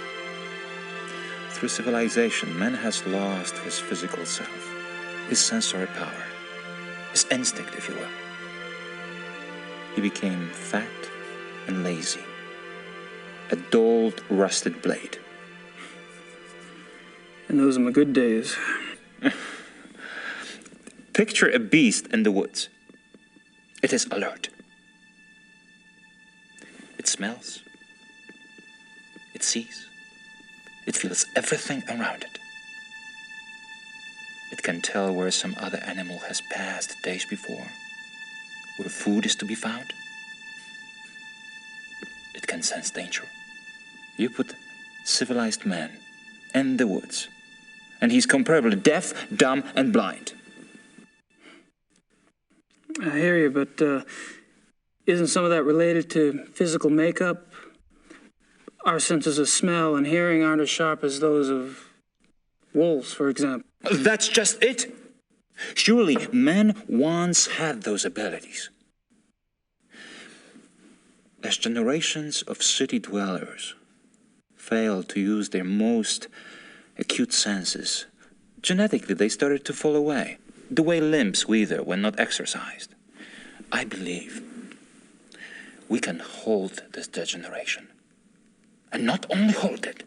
Through civilization, man has lost his physical self, his sensory power, his instinct, if you will. he became fat and lazy. A dulled, rusted blade. And those are my good days. Picture a beast in the woods. It is alert. It smells. It sees. It feels everything around it. It can tell where some other animal has passed days before, where food is to be found. It can sense danger. You put civilized man in the woods, and he's comparably deaf, dumb, and blind. I hear you, but isn't some of that related to physical makeup? Our senses of smell and hearing aren't as sharp as those of wolves, for example. That's just it. Surely man once had those abilities. As generations of city dwellers failed to use their most acute senses, genetically they started to fall away, the way limbs wither when not exercised. I believe we can hold this degeneration. And not only hold it,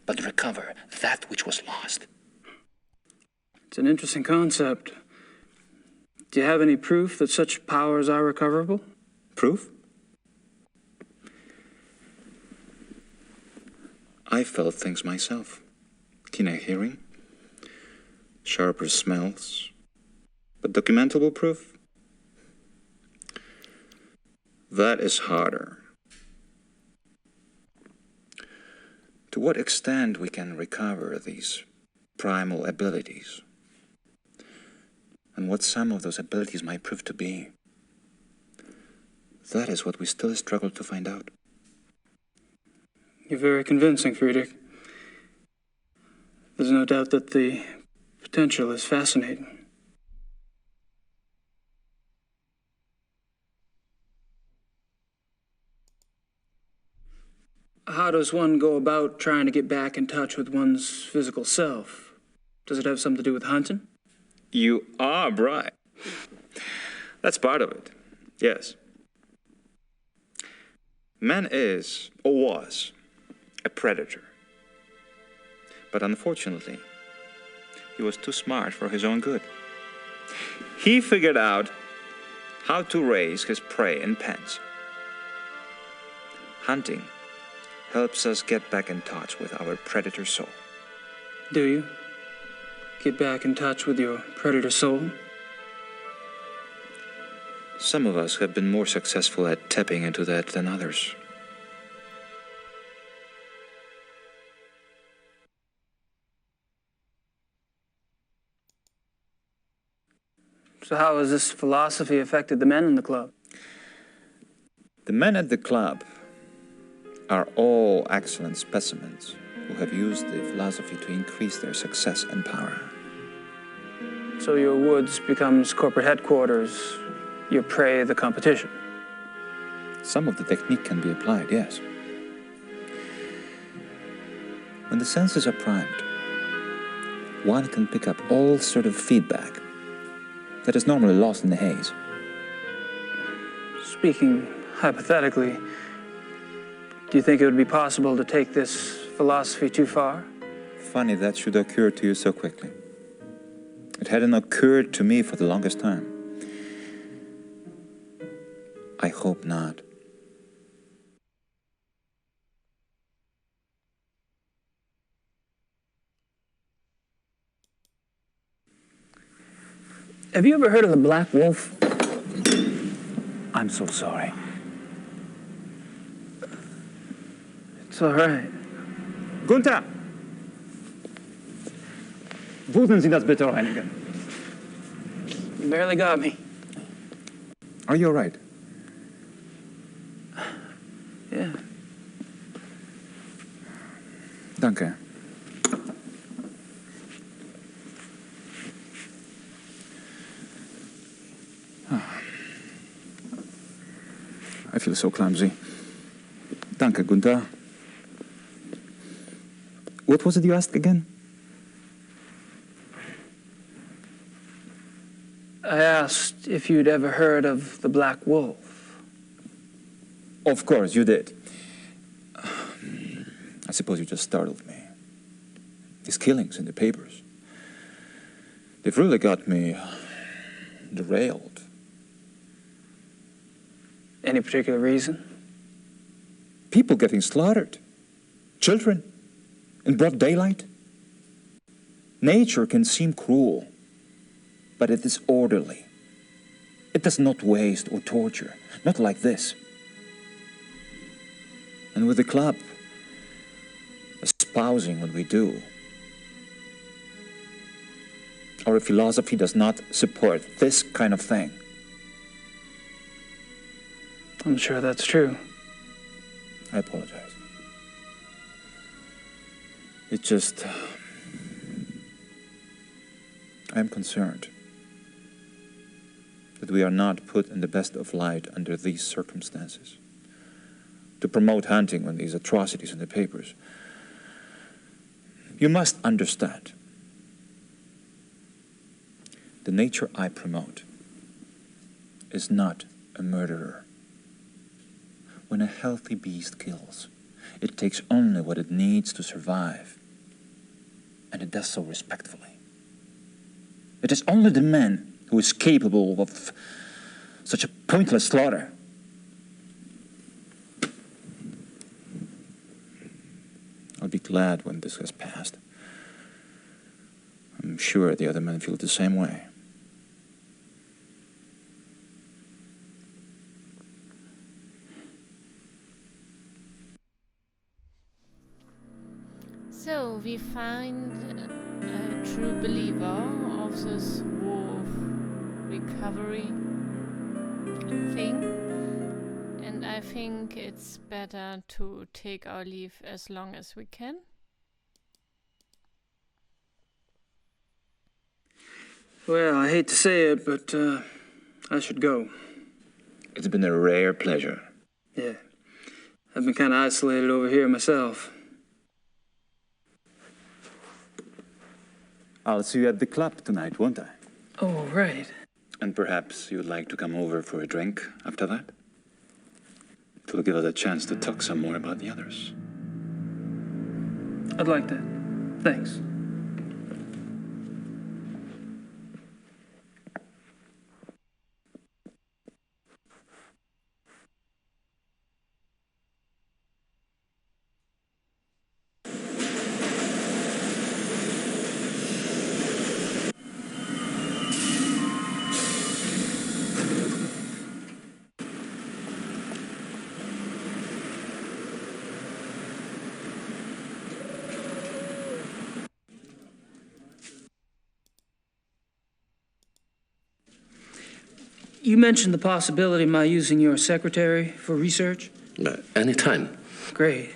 but recover that which was lost. It's an interesting concept. Do you have any proof that such powers are recoverable? Proof? I felt things myself. Keener hearing, sharper smells, but documentable proof? That is harder. To what extent we can recover these primal abilities, and what some of those abilities might prove to be, that is what we still struggle to find out. You're very convincing, Friedrich. There's no doubt that the potential is fascinating. How does one go about trying to get back in touch with one's physical self? Does it have something to do with hunting? You are right. That's part of it, yes. Man is, or was, a predator. But unfortunately, he was too smart for his own good. He figured out how to raise his prey in pens. Hunting helps us get back in touch with our predator soul. Do you? Get back in touch with your predator soul? Some of us have been more successful at tapping into that than others. So how has this philosophy affected the men in the club? The men at the club are all excellent specimens who have used the philosophy to increase their success and power. So your woods becomes corporate headquarters, your prey the competition. Some of the technique can be applied, yes. When the senses are primed, one can pick up all sort of feedback that is normally lost in the haze. Speaking hypothetically, do you think it would be possible to take this philosophy too far? Funny that should occur to you so quickly. It hadn't occurred to me for the longest time. I hope not. Have you ever heard of the Black Wolf? I'm so sorry. It's all right. Gunther! Würden Sie das bitte reinigen? You barely got me. Are you all right? Yeah. Danke. I feel so clumsy. Danke, Gunther. What was it you asked again? I asked if you'd ever heard of the Black Wolf. Of course, you did. I suppose you just startled me. These killings in the papers. They've really got me derailed. Any particular reason? People getting slaughtered. Children. In broad daylight. Nature can seem cruel, but it is orderly. It does not waste or torture. Not like this. And with the club, espousing what we do, our philosophy does not support this kind of thing. I'm sure that's true. I apologize. It's just... I'm concerned that we are not put in the best of light under these circumstances. To promote hunting when these atrocities in the papers. You must understand. The nature I promote is not a murderer. When a healthy beast kills, it takes only what it needs to survive. And it does so respectfully. It is only the man who is capable of such a pointless slaughter. I'll be glad when this has passed. I'm sure the other men feel the same way. So we find a true believer of this wolf recovery thing, and I think it's better to take our leave as long as we can. Well, I hate to say it, but I should go. It's been a rare pleasure. Yeah. I've been kind of isolated over here myself. I'll see you at the club tonight, won't I? Oh, right. And perhaps you'd like to come over for a drink after that? It will give us a chance to talk some more about the others. I'd like that. Thanks. You mentioned the possibility of my using your secretary for research? Anytime. Great.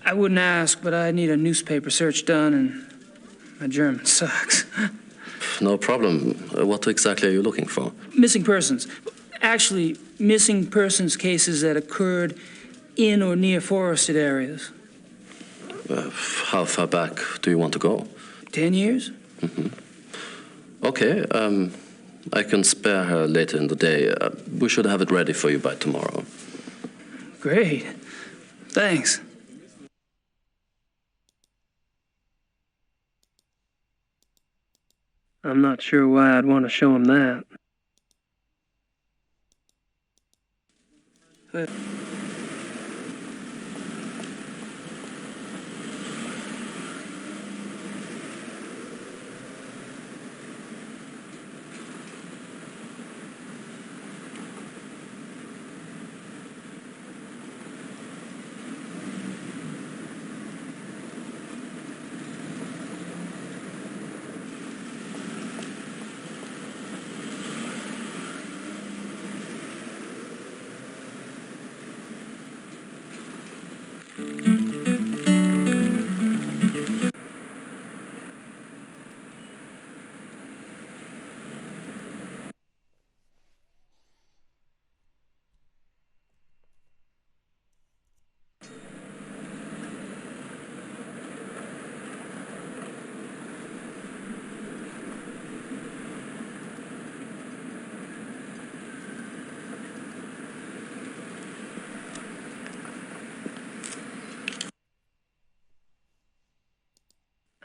I wouldn't ask, but I need a newspaper search done, and my German sucks. No problem. What exactly are you looking for? Missing persons. Actually, missing persons cases that occurred in or near forested areas. How far back do you want to go? 10 years? Mm-hmm. Okay, I can spare her later in the day. We should have it ready for you by tomorrow. Great. Thanks. I'm not sure why I'd want to show him that.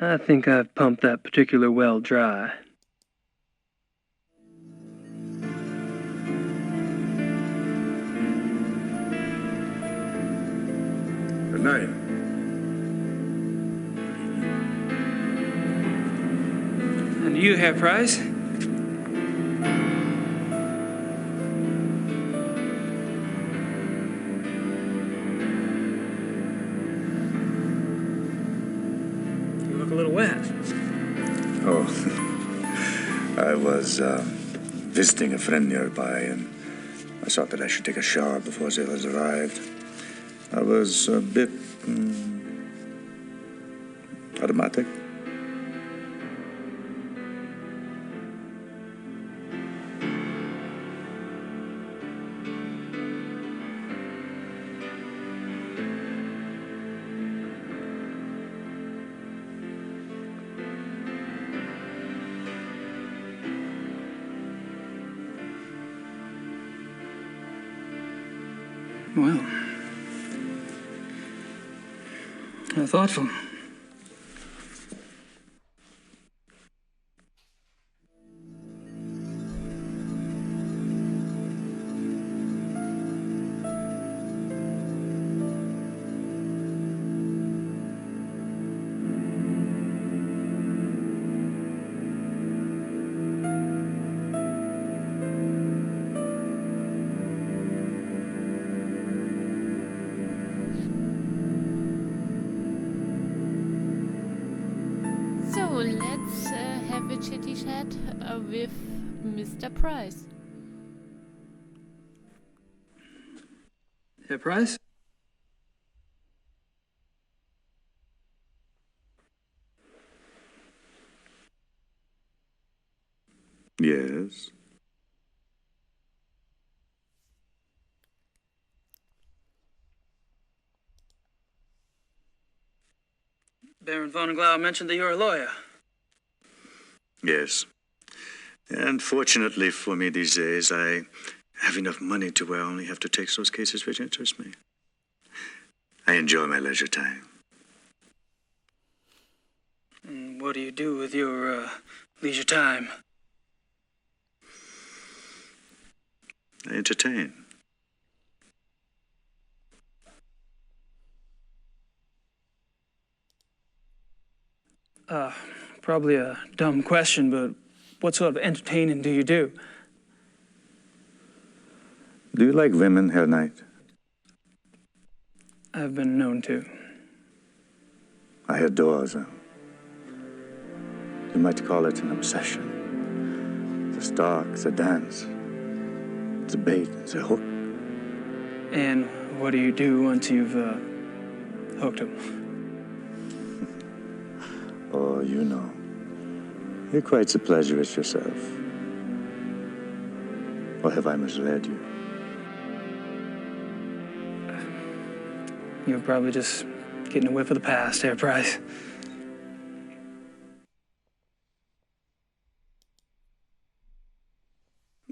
I think I've pumped that particular well dry. Good night. And you, Herr Price? You look a little wet. Oh, I was visiting a friend nearby, and I thought that I should take a shower before the others arrived. I was a bit automatic. Well, how thoughtful. So let's have a chitty chat with Mr. Price. Herr Price? Yes. Baron von Glau mentioned that you're a lawyer. Yes. And fortunately for me these days, I have enough money to where I only have to take those cases which interest me. I enjoy my leisure time. And what do you do with your leisure time? I entertain. Probably a dumb question, but what sort of entertaining do you do? Do you like women, Herr Knight? I've been known to. I adore them. You might call it an obsession. The stalk, the dance, the bait, the hook. And what do you do once you've hooked them? Oh, you know. You're quite the pleasurist yourself. Or have I misled you? You're probably just getting a whiff of the past, Herr Price.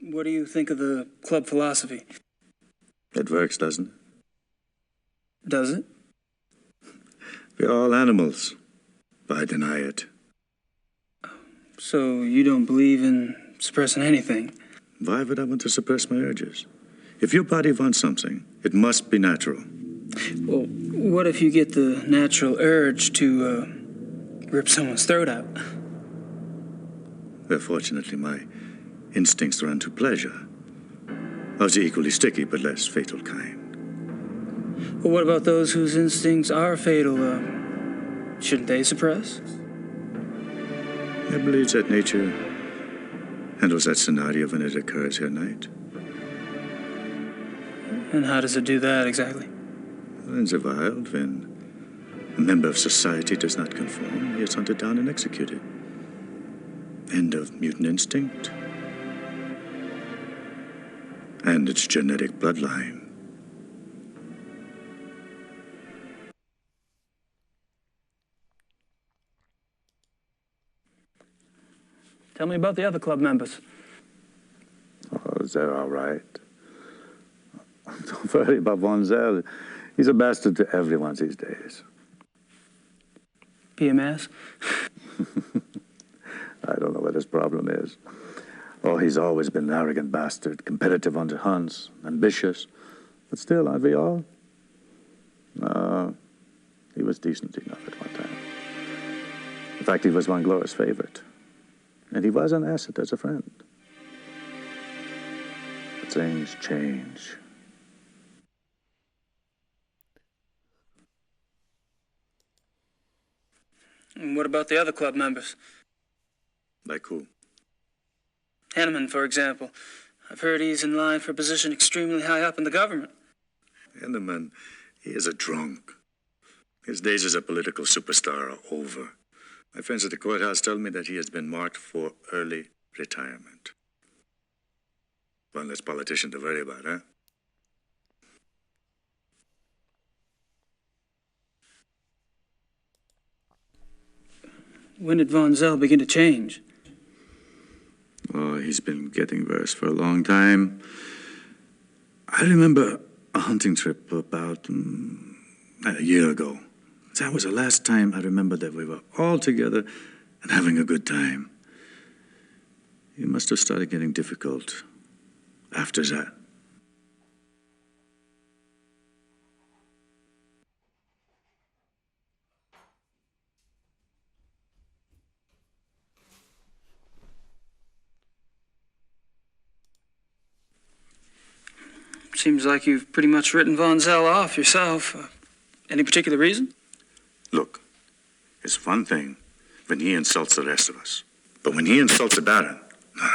What do you think of the club philosophy? It works, doesn't it? Does it? We're all animals, but I deny it. So you don't believe in suppressing anything? Why would I want to suppress my urges? If your body wants something, it must be natural. Well, what if you get the natural urge to rip someone's throat out? Well, fortunately, my instincts run to pleasure. Of the equally sticky but less fatal kind. Well, what about those whose instincts are fatal? Shouldn't they suppress? I believe that nature handles that scenario when it occurs here at night. And how does it do that exactly? In the wild, when a member of society does not conform, he is hunted down and executed. End of mutant instinct. And its genetic bloodline. Tell me about the other club members. Oh, they're all right. Don't worry about Von Zell. He's a bastard to everyone these days. PMS. I don't know what his problem is. Oh, he's always been an arrogant bastard, competitive on the hunts, ambitious. But still, aren't we all? No, he was decent enough at one time. In fact, he was one Gloria's favorite. And he was an asset as a friend. But things change. And what about the other club members? Like who? Henneman, for example. I've heard he's in line for a position extremely high up in the government. Henneman, he is a drunk. His days as a political superstar are over. My friends at the courthouse tell me that he has been marked for early retirement. One less politician to worry about, huh? When did Von Zell begin to change? Oh, he's been getting worse for a long time. I remember a hunting trip about a year ago. That was the last time I remember that we were all together and having a good time. He must have started getting difficult after that. Seems like you've pretty much written Von Zell off yourself. Any particular reason? Look, it's one thing when he insults the rest of us. But when he insults the Baron, no.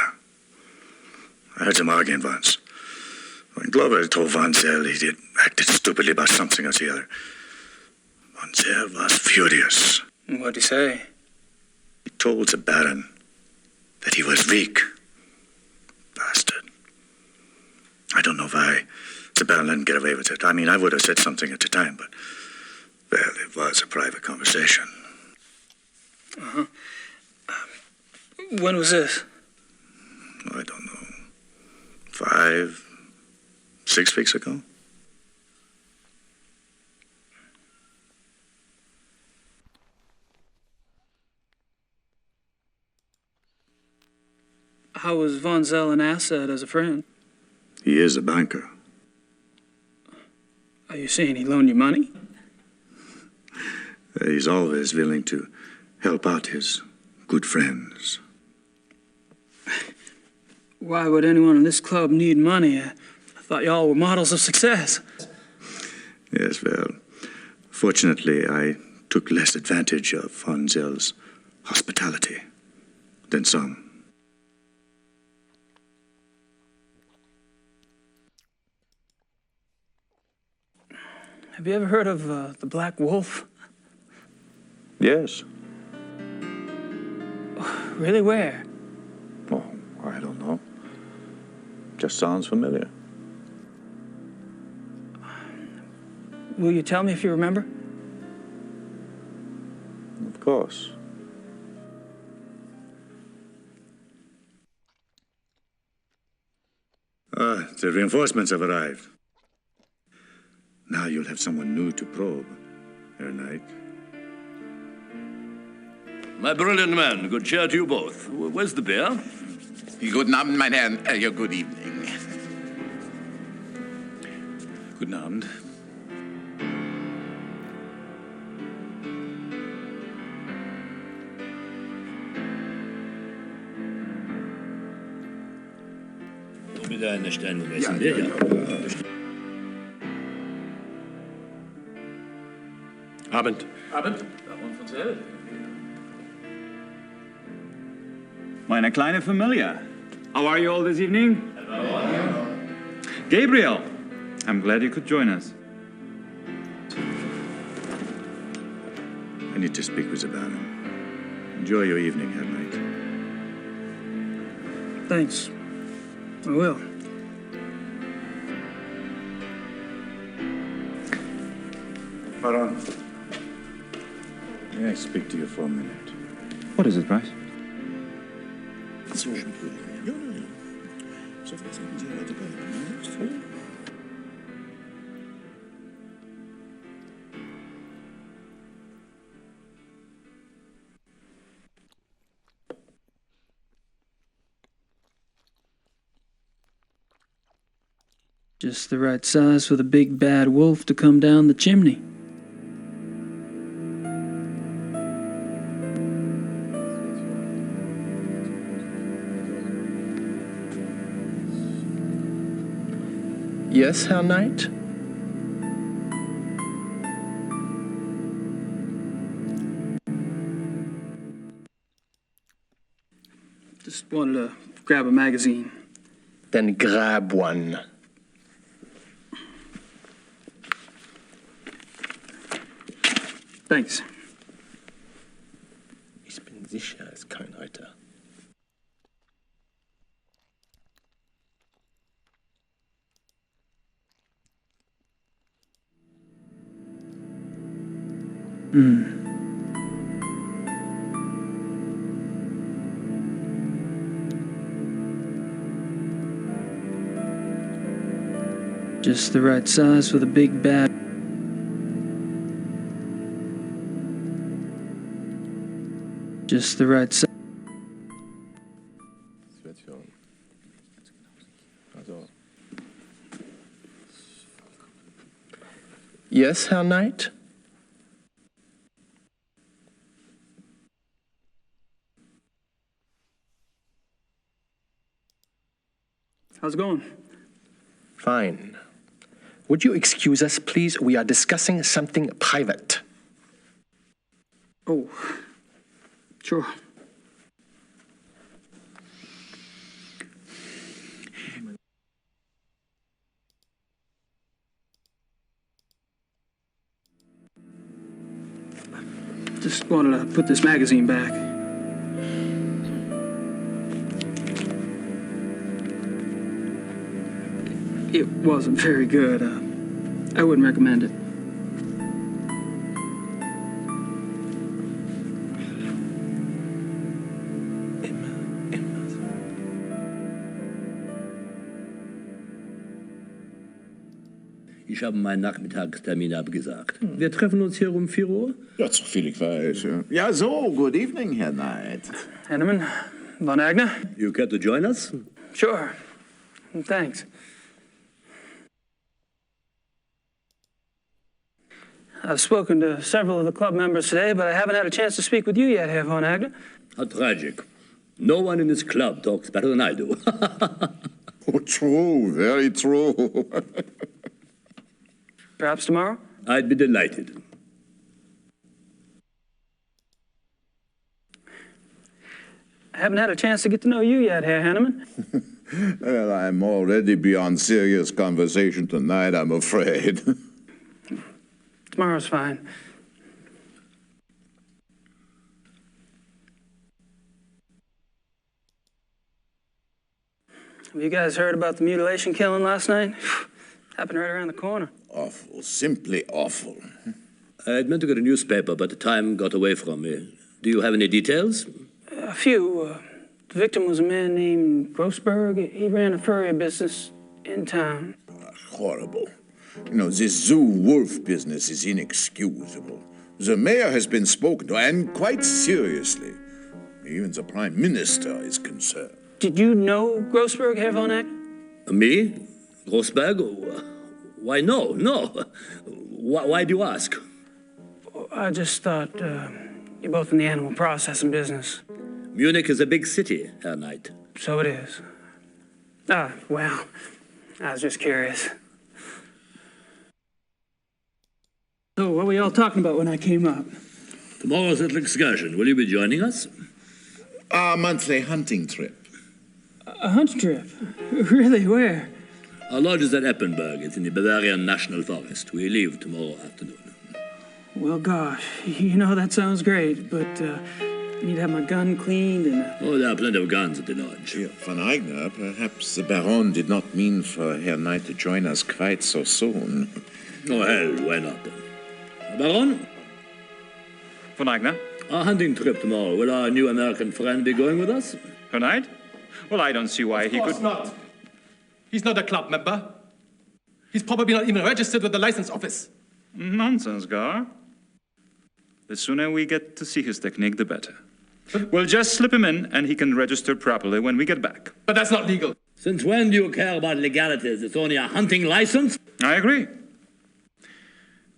I heard him arguing once. When Glover told Von Zell he did acted stupidly about something or the other, Von Zell was furious. What'd he say? He told the Baron that he was weak. Bastard. I don't know why the Baron let him get away with it. I mean, I would have said something at the time, but, well, it was a private conversation. Uh-huh. When was this? I don't know. 5, 6 weeks ago? How was Von Zell an asset as a friend? He is a banker. Are you saying he loaned you money? He's always willing to help out his good friends. Why would anyone in this club need money? I thought y'all were models of success. Yes, well, fortunately, I took less advantage of Von Zell's hospitality than some. Have you ever heard of the Black Wolf? Yes. Really, where? Oh, I don't know. Just sounds familiar. Will you tell me if you remember? Of course. The reinforcements have arrived. Now you'll have someone new to probe, Herr Knight. My brilliant man, good cheer to you both. Where's the beer? Guten Abend, mein Herr. Good evening. Guten Abend. Wieder eine Steine essen. Ja. Abend. Abend. Meine kleine Familie. How are you all this evening? Hello. Gabriel, I'm glad you could join us. I need to speak with the Baron. Enjoy your evening, Herr Knight. Thanks. I will. Baron, may I speak to you for a minute? What is it, Bryce? Just the right size for the big bad wolf to come down the chimney. Yes, Herr Knight? Just wanted to grab a magazine. Then grab one. Thanks. Ich bin sicher, es ist kein Reiter. Just the right size for the big bad. Just the right size. Yes, Herr Knight? How's it going? Fine. Would you excuse us, please? We are discussing something private. Oh, sure. Just wanted to put this magazine back. It wasn't very good. I wouldn't recommend it. Ich habe meinen Nachmittagstermin abgesagt. Wir treffen uns hier um 4 Uhr? Ja, so viel ich weiß. Ja. Ja, so, good evening, Herr Knight. Henneman, Von Agner? You care to join us? Sure. Thanks. I've spoken to several of the club members today, but I haven't had a chance to speak with you yet, Herr Von Agner. How tragic. No one in this club talks better than I do. Oh, true, very true. Perhaps tomorrow? I'd be delighted. I haven't had a chance to get to know you yet, Herr Henneman. Well, I'm already beyond serious conversation tonight, I'm afraid. Tomorrow's fine. Have you guys heard about the mutilation killing last night? Happened right around the corner. Awful, simply awful. I'd meant to get a newspaper, but the time got away from me. Do you have any details? A few. The victim was a man named Grossberg. He ran a furrier business in town. Horrible. You know, this zoo wolf business is inexcusable. The mayor has been spoken to, and quite seriously. Even the prime minister is concerned. Did you know Grossberg, Herr Von Agner? Me? Grossberg? Why, no. Why do you ask? I just thought you're both in the animal processing business. Munich is a big city, Herr Knight. So it is. Well, I was just curious. So, what were y'all talking about when I came up? Tomorrow's little excursion. Will you be joining us? Our monthly hunting trip. A hunt trip? Really? Where? Our lodge is at Eppenberg. It's in the Bavarian National Forest. We leave tomorrow afternoon. Well, gosh, you know, that sounds great, but I need to have my gun cleaned and... Oh, there are plenty of guns at the lodge. Yeah, Von Agner, perhaps the Baron did not mean for Herr Knight to join us quite so soon. Oh, hell, why not then? Baron? Von Agner? Our hunting trip tomorrow. Will our new American friend be going with us? Herr Knight? Well, I don't see why he could... Of course not. He's not a club member. He's probably not even registered with the license office. Nonsense, Gar. The sooner we get to see his technique, the better. We'll just slip him in, and he can register properly when we get back. But that's not legal. Since when do you care about legalities? It's only a hunting license? I agree.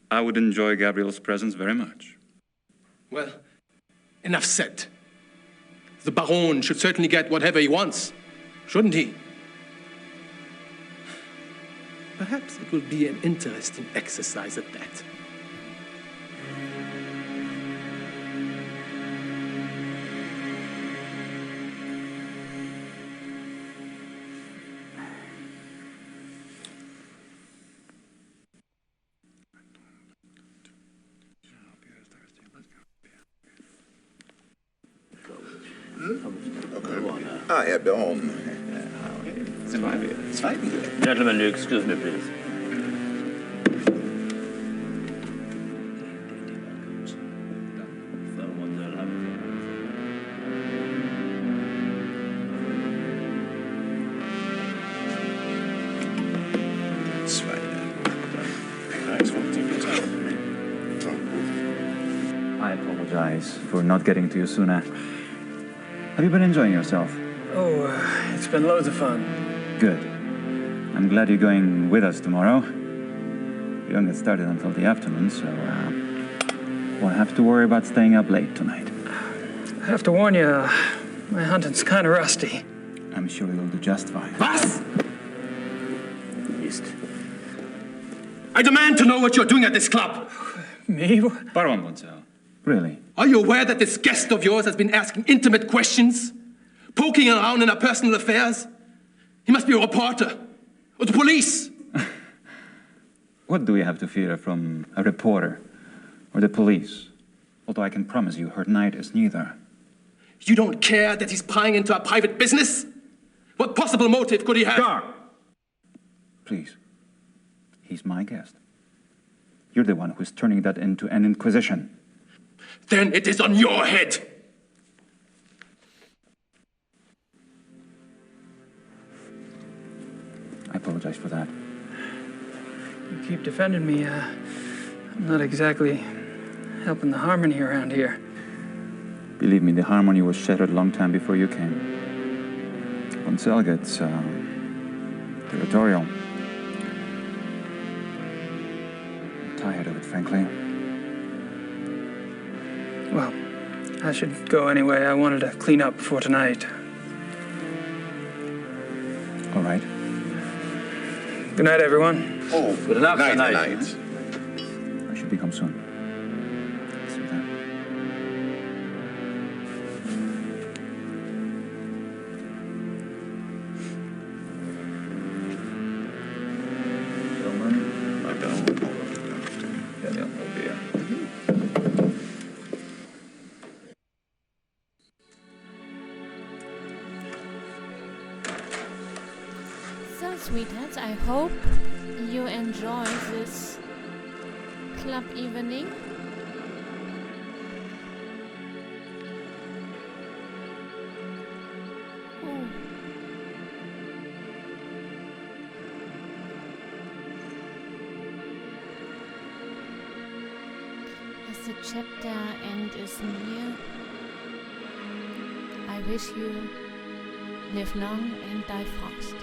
I would enjoy Gabriel's presence very much. Well, enough said. The Baron should certainly get whatever he wants, shouldn't he? Perhaps it will be an interesting exercise at that. Herr Baron. Gentlemen, excuse me, please. I apologize for not getting to you sooner. Have you been enjoying yourself? Oh, it's been loads of fun. Good. I'm glad you're going with us tomorrow. We don't get started until the afternoon, so won't have to worry about staying up late tonight. I have to warn you, my hunting's kind of rusty. I'm sure you'll do just fine. Was? I demand to know what you're doing at this club. Me? Baron Bonzel. Really? Are you aware that this guest of yours has been asking intimate questions? Poking around in our personal affairs? He must be a reporter. Or the police. What do we have to fear from a reporter or the police? Although I can promise you her knight is neither. You don't care that he's prying into our private business? What possible motive could he have? Gar! Please. He's my guest. You're the one who's turning that into an inquisition. Then it is on your head. I apologize for that. You keep defending me. I'm not exactly helping the harmony around here. Believe me, the harmony was shattered a long time before you came. Bonzel gets territorial. I'm tired of it, frankly. Well, I should go anyway. I wanted to clean up before tonight. All right. Good night, everyone. Oh, good night. Night. I should be home soon. See you then. So, sweethearts, I hope you enjoy this club evening. Oh. As the chapter end is near, I wish you live long and die fast.